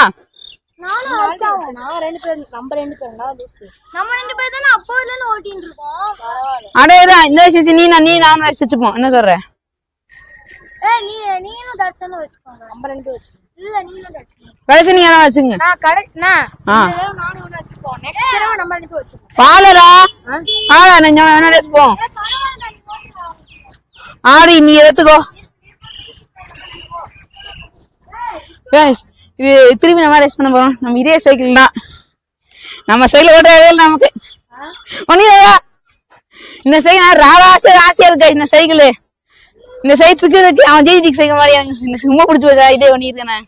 அடேதான் இந்த சிசி நீ நானும் வச்சுப்போம். என்ன சொல்ற? கடைசி நீங்க வச்சுங்க. பாலரா வச்சுப்போம். ஆடி நீ எடுத்துக்கோ. இது திரும்பி நம்ம ரேஸ் பண்ண போறோம். நம்ம இதே சைக்கிள் தான். நம்ம சைக்கிள் ஓட்டுறதே நமக்கு ஒன்னியா. இந்த சைக்கிள் ஆசையா இருக்கு. இந்த சைக்கிள் இந்த சைக்கிளுக்கு இருக்கு. அவன் ஜெயிதிக்கு சைக்கிள் மாதிரி இந்த சும்மா பிடிச்சி போச்சா இதே ஒண்ணி இருக்கேன்.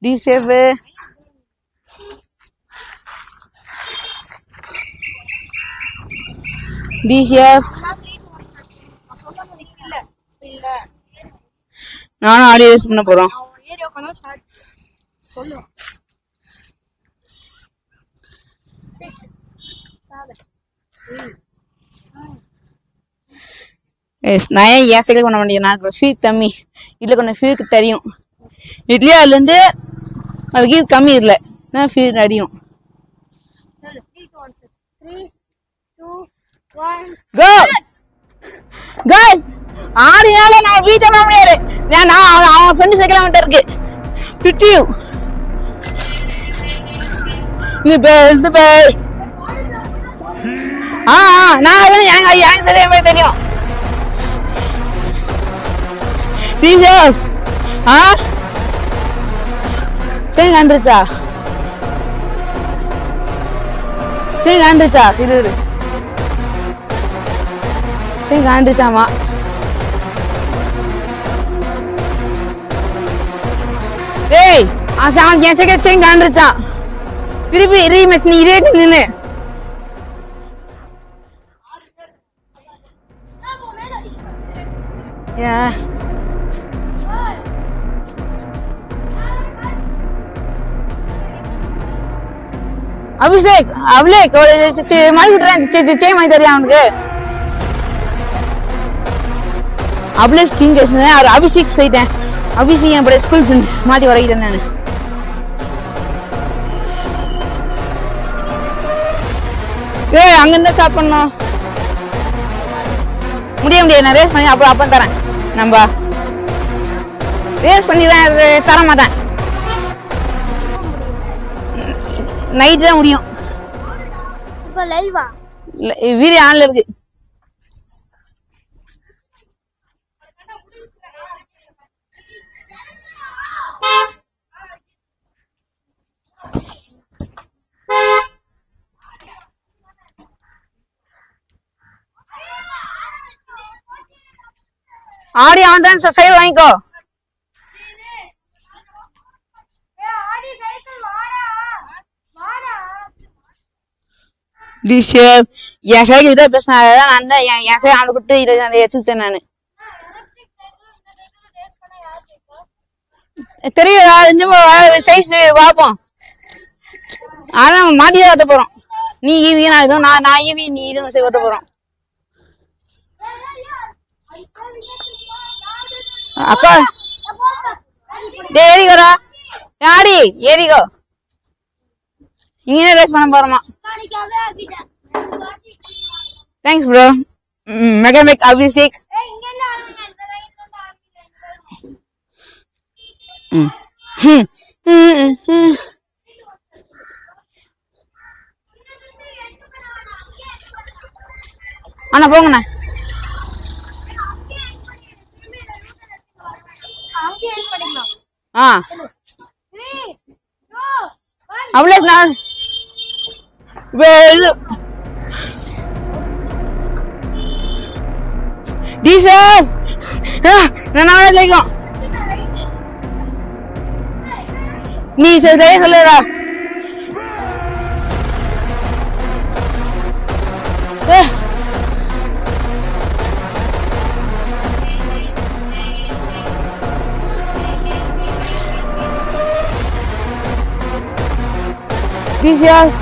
டிசேஃப் டிசிஎஃப் நானும் ஆடியோ யூஸ் பண்ண போறோம். நான் ஏன் சைக்கிள் பண்ண மாட்டேன். நான் ஃபீல் கம்மி இல்லை. கொஞ்சம் ஃபீலுக்கு தெரியும். இதுலயே அதுல இருந்து அது கீழ் கம்மி இல்லை. நான் ஃபீல்ட் அடியும்.
3 2 1
கோ கைஸ். ஆடினால நான் வீட்டை போக முடியாது. நான் அவன் ஃப்ரெண்டு சைக்கிள் அவன்கிட்ட இருக்கு. திட்டியூ நீ பேர் பேர். நான் எனக்கு சரியா போய் தெரியும். சரி கண்டுச்சா சரி கண்டுச்சா இரு சரி கண்டுச்சாமா. டேய் அவன் என் சைக்கிள் செயின் காண்டுச்சான். திருப்பி ரீமேஷ் நீ இதே நின்று அபிஷேக் அபிலேக் மாதிரி விட்டுறேன். செயின் வாங்கி தரியா அவனுக்கு? அபிலேஷ் கிங் கேஸ் அபிஷேக் போயிட்டேன். அபிஷேக் என் ஸ்கூல் ஃப்ரெண்ட் மாட்டி வரைக்கிட்டேன் நான். ஏய் அங்கிருந்தா ஸ்டார்ட் பண்ணோம். முடியாது நான் ரேஸ் பண்ணி அப்புறம் தரேன். நம்ம ரேஸ் பண்ணி தர மாட்டேன். நைட் தான் முடியும்.
இப்போ லைவா
வீடியோ ஆன்ல இருக்கு. ஆடி ஆன் தான் சைக்கிள் வாங்கிக்கோ. என் சைக்கிள் இதான் பேசினா நான் தான் என் சைக்கிள் அவனுக்கு கொடுத்து இதை எடுத்துக்கிட்டேன் நான். தெரியுதா சைஸ் பார்ப்போம். அதான் மாட்டிதான் ஓட்ட போறோம். நீ ஈவி நான் இதுவும் நான் ஈவி நீ இதுவும் சரி ஓட்ட போறோம். அக்கா டே ஏறிக்கோடா. ஆடி ஏறிக்கோ. இங்கே ரேஸ் பண்ண போறோமா? Thanks bro. மெக்கானிக் அபிஷேக். அண்ணா போங்கண்ணா. அவ்வளோ நான் டீசல் நான் ஜெயிக்கும். நீ சரியா சொல்லுடா. டீசல்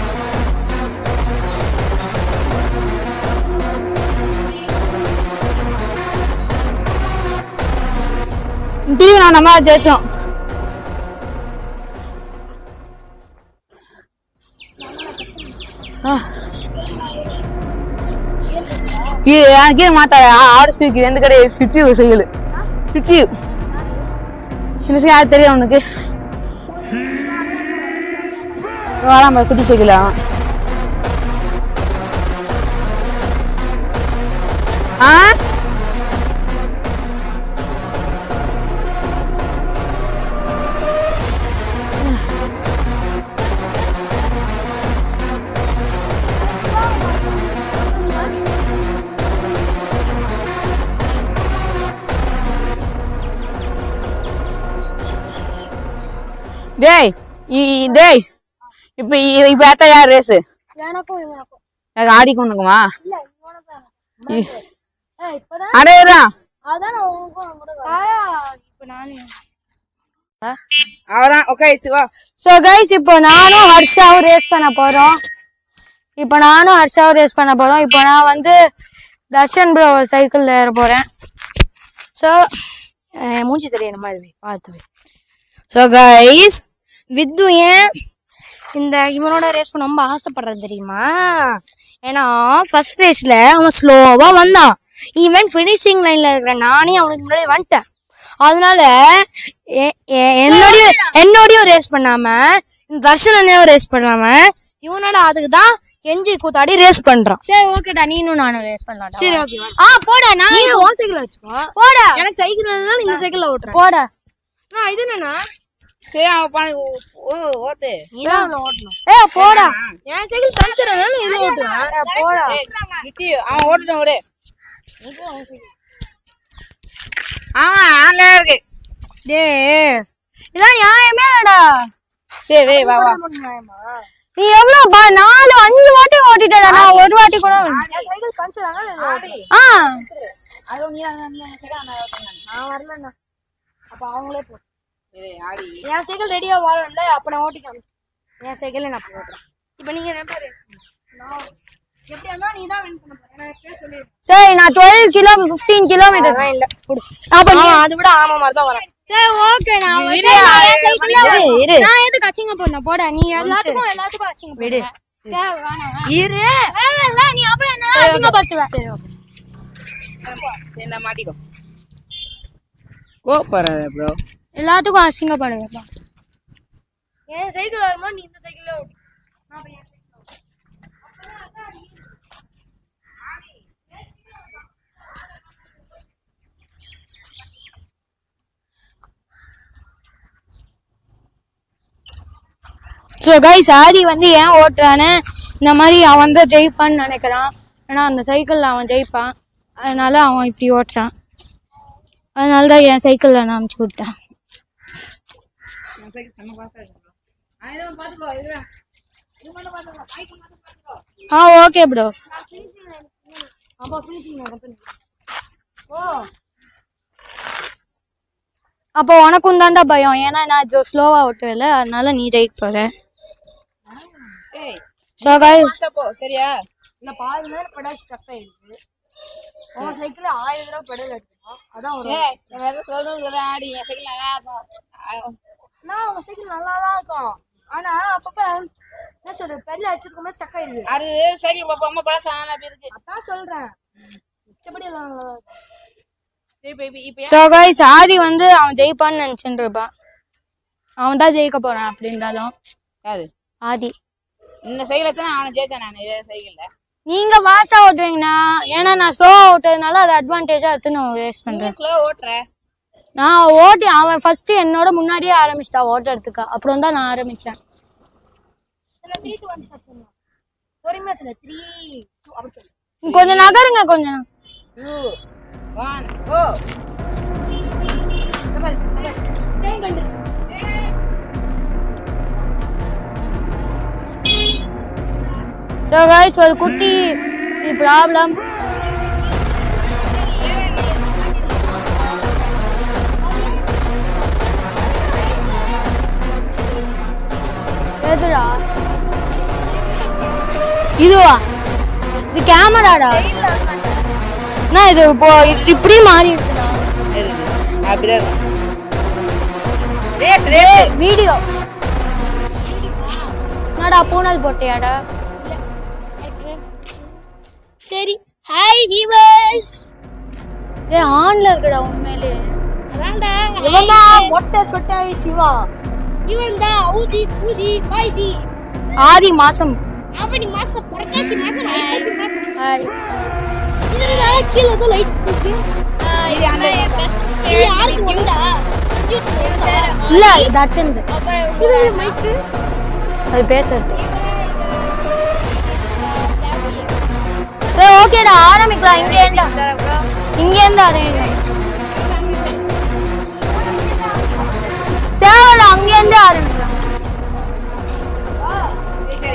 டிவி நான் நம்ம ஜெயிச்சோம். கீழே மாத்தாட ஆர்ஃபி எந்த கடை 50 சைக்கிள் 50 இந்த சைக்கிள் யாரு தெரியும் உனக்கு? வாடாம குட்டி சைக்கிள். டேய் டேய் இப்ப ஏத்த யார் ரேஸ்? எனக்கு ஆடிக்கு ஒண்ணுக்குமா? அடேதான் அவதான் ஓகே வா.
சோ கைஸ் இப்போ நானும் ஹர்ஷாவும் ரேஸ் பண்ண போறோம். இப்போ நான் வந்து தர்ஷன் ப்ரோ சைக்கிள்ல ஏற போறேன். சோ மூஞ்சி தெரியற மாதிரி பார்த்து. சோ கைஸ் வித்து ஏன் இவனோட ரேஸ் பண்ண ரொம்ப ஆசைப்படுறது தெரியுமா? ஏன்னா ஃபர்ஸ்ட் ரேஸ்ல அவன் ஸ்லோவா வந்தான். ஈவன் பினிஷிங் லைன்ல இருக்கிற நானே அவனுக்கு முன்னாடி வந்துட்டேன். அதனால என்னோடயும் ரேஸ் பண்ணாம தர்ஷனையும் ரேஸ் பண்ணாம இவனோட அதுக்குதான் கெஞ்சி கூத்தாடி ரேஸ் பண்றான்.
சரி ஓகேடா, நீனும் நானும் ரேஸ் பண்ணலாம்.
சரி ஓகே.
போடா, நான்
உன் சைக்கிள் வச்சுக்கோ.
போடா,
எனக்கு சைக்கிள் வேணும்னா இந்த சைக்கிள்ல ஓட்டுறேன்.
போடா.
நான் இது என்னன்னா
சரி அவன் ஓட்டு
நீதான் ஓட்டணும்.
போடா.
என் சைக்கிள் பஞ்சர் ஆனாலும் இது ஓட்டுவேன்.
போடா.
அவன் ஓட்டுதான் ஒரு ஆன்ல இருக்கு.
டேய் இதெல்லாம் நியாயமே இல்லடா.
சரி வே வா வா.
நீ எவ்வளவு 4-5 வாட்டி ஓட்டிட்டடா. நான் ஒரு வாட்டி கூட
சைக்கிள் பஞ்சர் ஆனாலும் இது ஓட்டுவேன்.
அது நீ
நான் வரலண்ணா. அப்ப அவங்களே போ.
ஆடி
என் சைக்கிள் ரெடியா வரல. அப்ப நான் ஓட்டிக்காம என் சைக்கிள் நான் போடுறேன். இப்ப நீங்க என்ன எப்படி இருந்தா நீ தான் வின் பண்ண போற. நான் எப்பவே சொல்லிருக்கேன்.
சரி நான் 12 கிலோ 15 கிலோமீட்டர்
தான் இல்ல போடு.
அப்ப நீ
அதை விட ஆமா மாதிரி தான் வரேன்.
சரி ஓகே. நான்
இரு.
நான் எதுக்கு அசிங்கம் பண்ண? போடா. நீ எல்லாத்துக்கும் அசிங்கம்
விடு.
இரு. இல்ல நீ அப்புறம் என்ன அசிங்கப்படுத்துவ.
சரி ஓகே.
என்ன மாட்டிக்கோ கோபறாத ப்ரோ.
எல்லாத்துக்கும் அசிங்கப்படுவ.
என் சைக்கிள் வருமா நீ இந்த சைக்கிள்ல ஓட்டி. நான் அப்ப என் சைக்கிள்
ஸோ கைஸ் ஆதி வந்து ஏன் ஓட்டுறான்னு இந்த மாதிரி அவன் தான் ஜெயிப்பான்னு நினைக்கிறான். ஏன்னா அந்த சைக்கிளில் அவன் ஜெயிப்பான். அதனால அவன் இப்படி ஓட்டுறான். அதனால தான் என் சைக்கிளில் நான் அனுப்பிச்சு விட்டேன். Okay bro. அப்போ உனக்கும் தாண்டா பயம். ஏன்னா நான் ஸ்லோவா ஓட்டுவேல. அதனால நீ ஜெயிக்க போற. ஸோ கைஸ்
சரியா
இல்ல பாதி நேரம் பெடல் ஸ்டக் ஆயிருக்கு. உன் சைக்கிள் 1000 தடவை பெடல் எடுத்துக்கணும். அதான் ஒரு
சொல்றது ஆடி என் சைக்கிள் நல்லா இருக்கும்.
நான் உங்க சைக்கிள் நல்லா தான் இருக்கும். ஆனா அப்பப்ப என்ன சொல்ற பெடல் அடிச்சிருக்கும் போது ஸ்டக் ஆயிடுது.
அது சைக்கிள் பாப்பா அம்மா பழசம் அப்படி இருக்கு.
அதான் சொல்றேன். மிச்சபடி எல்லாம்
ஸோ கைஸ் ஆதி வந்து அவன் ஜெயிப்பான்னு நினைச்சுட்டு இருப்பான். அவன் தான் ஜெயிக்க போறான் அப்படின்றாலும்.
யாரு?
ஆதி.
இந்த சைக்கிள் தான் அவனை ஜெயிச்சேன். நான் இதே சைக்கிள்ல
நீங்க ஃபாஸ்டா ஓட்டுவீங்கண்ணா. ஏன்னா நான் ஸ்லோவா ஓட்டுறதுனால அது அட்வான்டேஜா எடுத்து நான் ரேஸ் பண்றேன்.
ஸ்லோ ஓட்டுற
நான் ஓட்டி அவன் ஃபர்ஸ்ட் என்னோட முன்னாடியே ஆரம்பிச்சிட்டா ஓட்டுறதுக்கு. அப்புறம் தான் நான் ஆரம்பிச்சேன்.
3 2 1 ஸ்டார்ட் பண்ணு. பொறுமையா சொல்லு. 3 2 அப்படி சொல்லு.
கொஞ்சம் நகருங்க கொஞ்சம்.
2 1 கோ.
டைம் கண்டு.
ஸோ கைஸ் ஒரு குட்டி ப்ராப்ளம். எதுடா இதுவா? இது கேமராடா. நான் இது இப்போ இப்படி மாறி இருக்குடா.
அப்படியே
வீடியோ என்னடா பூனல் போட்டியாடா?
சரி ஹாய் வீவர்ஸ்.
டேய் ஆன்ல இருக்குடா உண்மையிலே.
அதான்டா
இவன் தான் மொட்டை சொட்டாய் சிவா.
இவன் தான் ஊதி ஊதி வைதி
ஆதி மாசம்.
அவனி மாசம் புரட்டாசி மாசம் ஐப்பசி மாசம்.
ஹாய்.
இதுல கீழ ஏதோ லைட் இருக்கு.
இது அந்த
இது யாருக்கு வந்தா?
இல்ல தட்சன்.
இது மைக்.
அது பேசுறது. சரி ஓகேடா ஆரம்பிக்கலாம். இங்க இருந்து ஆரம்பிக்கலாம். தேவையில்ல அங்க இருந்து ஆரம்பிக்கலாம்.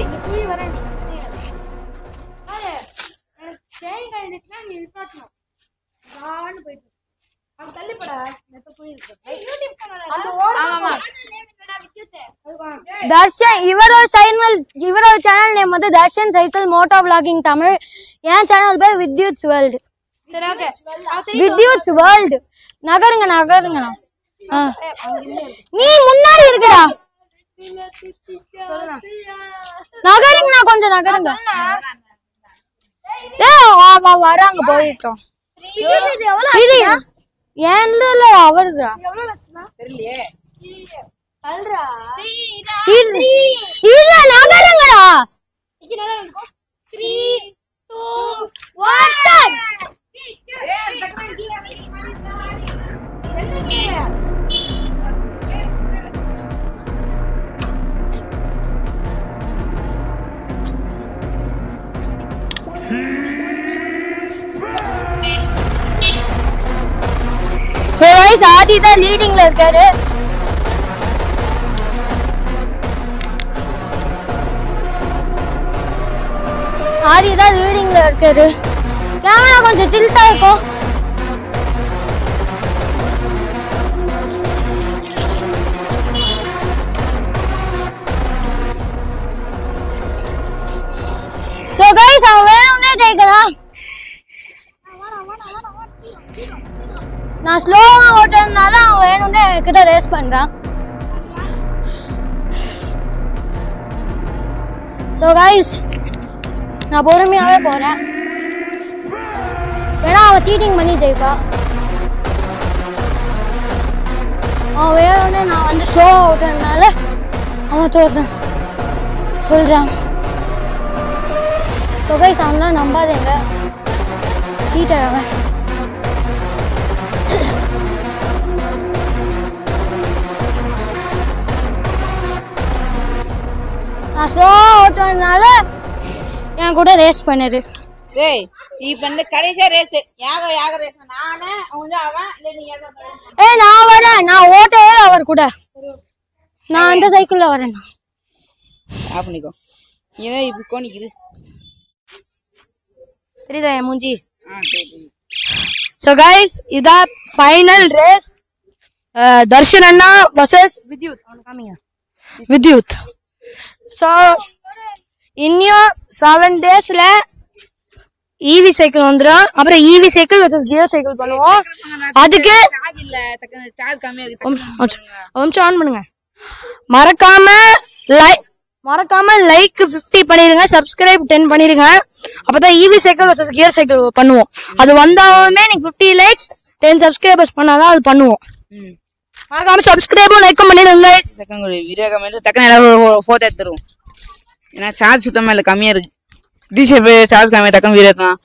இந்த குழி வரேன். சேஞ்ச் ஆயிடுச்சுன்னா நீ நிப்பாட்டணும். நான் போயிட்டு அவன் தள்ளிப்படா. நெத்த குழி இருக்கு. யூடியூப் சேனல் அந்த ஓரமா
தர்ஷன் இவரோட சேனல் நேம் வந்து Darshan cycle moto vlogging Tamil. என் சேனல் பேர் வித்யுத்ஸ் வேர்ல்டு.
சரி ஓகே.
வித்யுத்ஸ் வேர்ல்டு. நகருங்க. நீ முன்னாடி இருக்குடா.
நகருங்கண்ணா, கொஞ்சம் நகருங்க. வராங்க போயிட்டோம். ஏன்ல அவருதா நகருங்கடா. ஆதி தான் லீடிங்ல இருக்காரு. ஆதி தான் லீடிங்ல இருக்காரு. கேமரா கொஞ்சம் சில்ட்டா இருக்கும். சோ गाइस அவன் வேணும்னே ஜெயிக்கிறான். நான் ஸ்லோவா ஓட்டறதுனால அவன் வேணும்னே கிட்ட ரேஸ் பண்றான். சோ गाइस நான் பொறுமையாவே போறேன். ஏன்னா அவன் சீட்டிங் பண்ணி ஜெயிப்பா. அவன் வேணும்னே நான் வந்து ஸ்லோவா ஓட்டறதுனால அவன் தோற்றான் சொல்றான். சோ गाइस அவனை நம்பாதீங்க, சீட்டர் அவன். நான் ஸ்லோவா ஓட்டுறதுனால என் கூட ரேஸ் பண்ணரு.
டேய் இப்ப இந்த கடைசியா ரேஸ் யாக ரேஸ் நானே கொஞ்சம் அவன் இல்ல நீ யாக.
நான் வரேன், நான் ஓட்டவே அவர் கூட. நான் அந்த சைக்கிள்ல வரேன்.
ஆஃப் பண்ணிக்கோ. ஏன்னா இப்ப கோணிக்குது
தெரியுதா என் மூஞ்சி?
சரி.
சோ गाइस இதான் ஃபைனல் ரேஸ். தர்ஷன் அண்ணா vs வித்யுத். அவன காமிங்க. வித்யுத். சோ இன்னும் 7 டேஸ்ல ஈவி சைக்கிள் வந்துரும். அப்புறம் EV cycle vs gear cycle பண்ணுவோம். அதுக்கு
சார்ஜ் இல்ல, டக்கு சார்ஜ் கம்மியா இருக்கு.
கொஞ்சம் ஆன் பண்ணுங்க. மறக்காம லைக் 50 பண்ணிருங்க, சப்ஸ்கிரைப் 10 பண்ணிருங்க. அப்பதான் EV cycle vs gear cycle பண்ணுவோம். அது வந்தாலுமே நீங்க 50 லைக்ஸ் 10 சப்ஸ்கிரைபர்ஸ் பண்ணாதான் அது பண்ணுவோம். மறக்காம சப்ஸ்கிரைபும் லைக்கும் பண்ணிடுங்க गाइस.
செகண்ட் ஒரு வீடியோ கமெண்ட் டக்குனு எல்லாரும் போட்டோ எடுத்துருவோம். ஏன்னா சார்ஜ் சுத்தமா இல்ல, கம்மியா இருக்கு. டிஷே சார்ஜ் கம்மியா டக்குனு வீடியோ எடுத்தான்.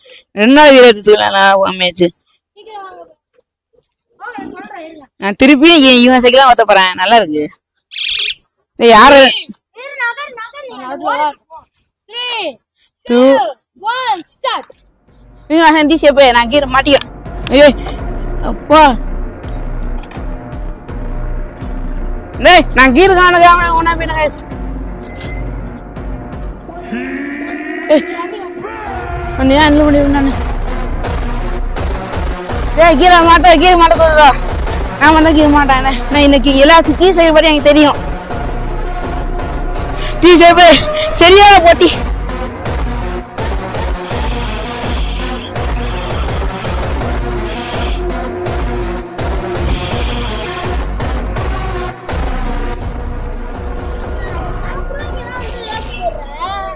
2 நாள் வீடியோ எடுத்துக்கலாம் கம்மியாச்சு. நான் திருப்பி இவன் சைக்கிள் ஓட்ட போறேன். நல்லா இருக்கு. யாரு
3 2 1 ஸ்டார்ட்.
நீங்க டிஷே போய் நான் கீழ மாட்டிக்கிறேன். ஏய் அப்பா டேய் நான் கீழ காணாம ஒண்ணா போயிட்டேன் गाइस. ஏய் நான் என்ன முடியும் நானு? டேய் கீழ மாட்ட போறடா. நான் வந்து கீழ மாட்டேன். நான் இன்னைக்கு எல்லா சுத்தி செய்யப்படி எனக்கு தெரியும். டிஷே போய் சரியான போட்டி.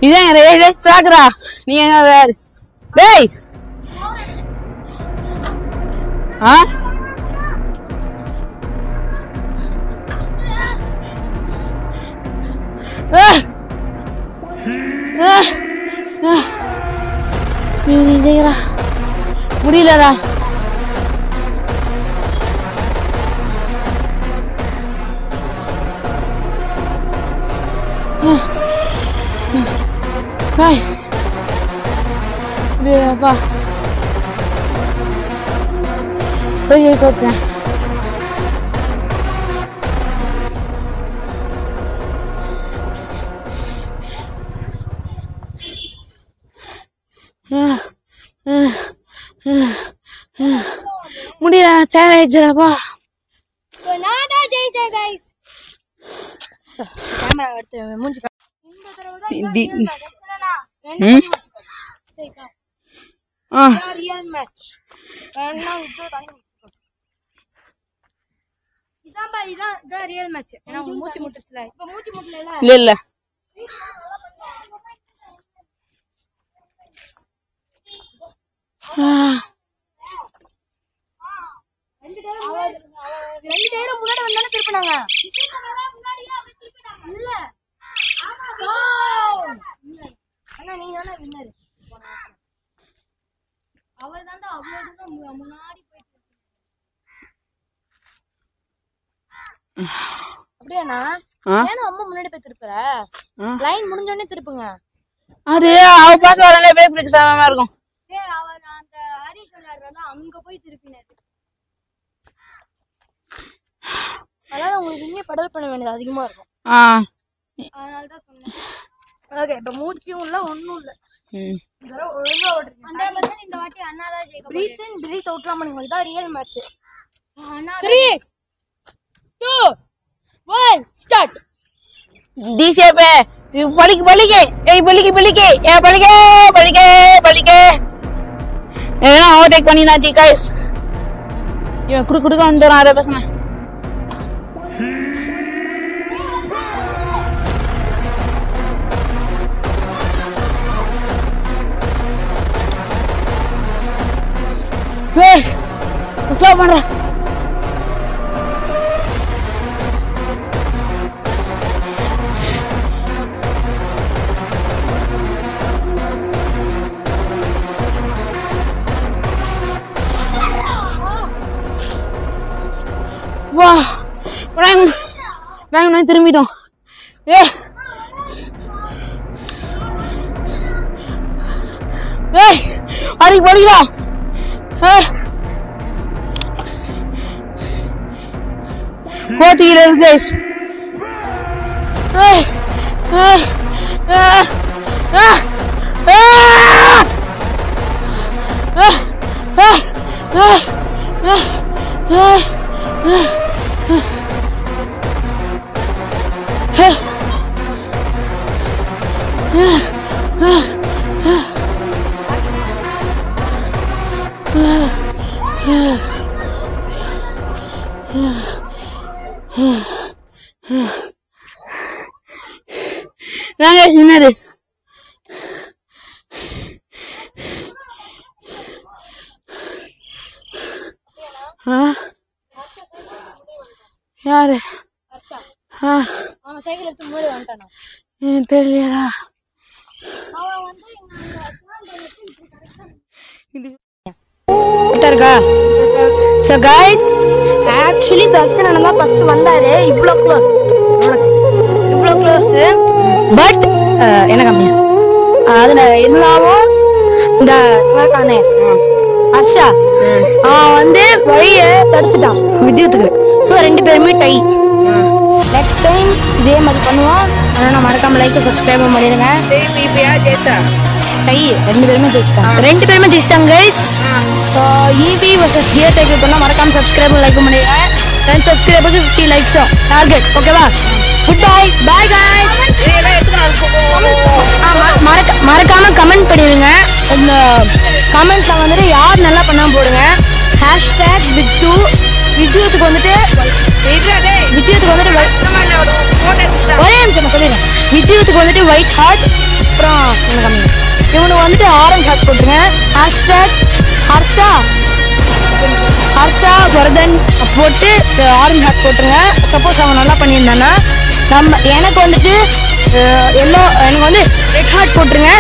இதான் ரேஸ் பாக்குறா நீ எங்க வேற? டேய் நீ ஜெயிரா முடியலடா. முடியலப்பா. போய் தோத்தேன். முடியல, டயர் ஆயிடுச்சுடாப்பா.
சோ நான் தான் ஜெயிச்சேன் गाइस. கேமரா எடுத்து மூஞ்சி இந்த தடவை தான் ரியல் மேட்ச். இதான் ரியல் மேட்ச். ஏன்னா மூச்சு முட்டுச்சுல. இப்ப மூச்சு முட்டல.
இல்ல
ரெண்டு டயரும் முன்னாடி வந்தானே திருப்பினாங்க. இல்ல அண்ணா நீங்க தானே வின்னர். அவர் தான்டா அவ்வளவு தூரம் முன்னாடி போயிட்டு. அப்படியாண்ணா? ஏன்னா அம்மா முன்னாடி போய் திருப்புற? லைன் முடிஞ்சோடனே திருப்புங்க.
அது அவ பாஸ் வரல பிரேக் சமமா இருக்கும்.
அவர் அந்த ஹரிஷ் விளையாடுறதா அங்க போய் திருப்பினாரு. அதனால உங்களுக்கு இன்னும் பெடல் பண்ண வேண்டியது அதிகமா இருக்கும். அதனாலதான் சொன்னேன். ஓகே இப்ப மூச்சியும் இல்ல ஒண்ணும் இல்ல. ஒழுங்கா ஓடுறீங்க. அந்த மாதிரி இந்த வாட்டி அண்ணா தான் ஜெயிக்க. பிரீத் இன் பிரீத் அவுட்லாம் பண்ணுங்க. இதான் ரியல் மேட்ச். 3 2 1 ஸ்டார்ட்.
डीजे पे बलिके बलिके ए बलिके बलिके ए बलिके बलिके बलिके ஏனா ஓவர்டேக் பண்ணினாட்டி गाइस இவன் குறுக்க வந்துறான் அத பேசணும் ஏய் ஸ்லோ பண்றா Wah, orang termidong. Adik balik lah. Kuat gila guys. Nah guys, bener deh. Hah? யாரு?
ஹர்ஷா.
அவன்
சைக்கிள் எடுத்து முன்னாடி வந்துட்டானா?
தெரியலடா.
அவன் வந்து இருக்கா? So guys, actually தர்ஷன் அண்ணா தான் ஃபர்ஸ்ட் வந்தாரு. இவ்ளோ க்ளோஸ். பட் என்ன கம்மியா? அதுல இருந்தாலும் இந்த கானே ஹர்ஷா அவன் வந்து வழிய தடுத்துட்டான் வித்யுத்துக்கு. ஸோ 2 பேருமே டை. நெக்ஸ்ட் டைம் இதே மாதிரி பண்ணுவோம். ஆனால் மறக்காம லைக் சப்ஸ்கிரைப் பண்ணிடுங்க. டை 2 பேருமே ஜெயிச்சிட்டாங்க guys. E V versus gear cycle பண்ணா மறக்காம சப்ஸ்கிரைப் லைக் பண்ணிடுங்க. 10 சப்ஸ்கிரைபர்ஸ் 50 லைக்ஸ் டார்கெட். ஓகேவா? Good bye. Bye guys. மறக்காம கமெண்ட் பண்ணிடுங்க. இந்த கமெண்ட்ல வந்துட்டு யார் நல்லா பண்ணா போடுங்க. #வித்யுத்துக்கு வந்துட்டு ஒரே நிமிஷம் சொல்லிடுறேன். வித்யுத்துக்கு வந்துட்டு ஒயிட் ஹார்ட், அப்புறம் இவனுக்கு வந்துட்டு ஆரஞ்சு ஹார்ட் போட்டுருங்க. ஹர்ஷா வரதன் போட்டு ஆரஞ்சு ஹார்ட் போட்டுருங்க. சப்போஸ் அவன் நல்லா பண்ணியிருந்தானா எனக்கு வந்துட்டு எனக்கு வந்து ரெட் ஹார்ட் போட்டுருங்க.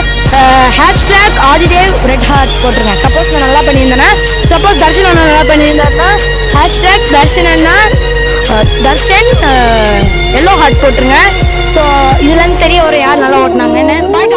#ஆதிதேவ் ரெட் ஹார்ட் போட்டுருங்க. சப்போஸ் நான் நல்லா பண்ணியிருந்தேன்னா, சப்போஸ் தர்ஷன் அண்ணா நல்லா பண்ணியிருந்தாருன்னா #தர்ஷன் அண்ணா தர்ஷன் எல்லோ ஹார்ட் போட்டுருங்க. ஸோ இதுலேருந்து தெரிய ஒரு யார் நல்லா ஓட்டினாங்கன்னு. பாய்.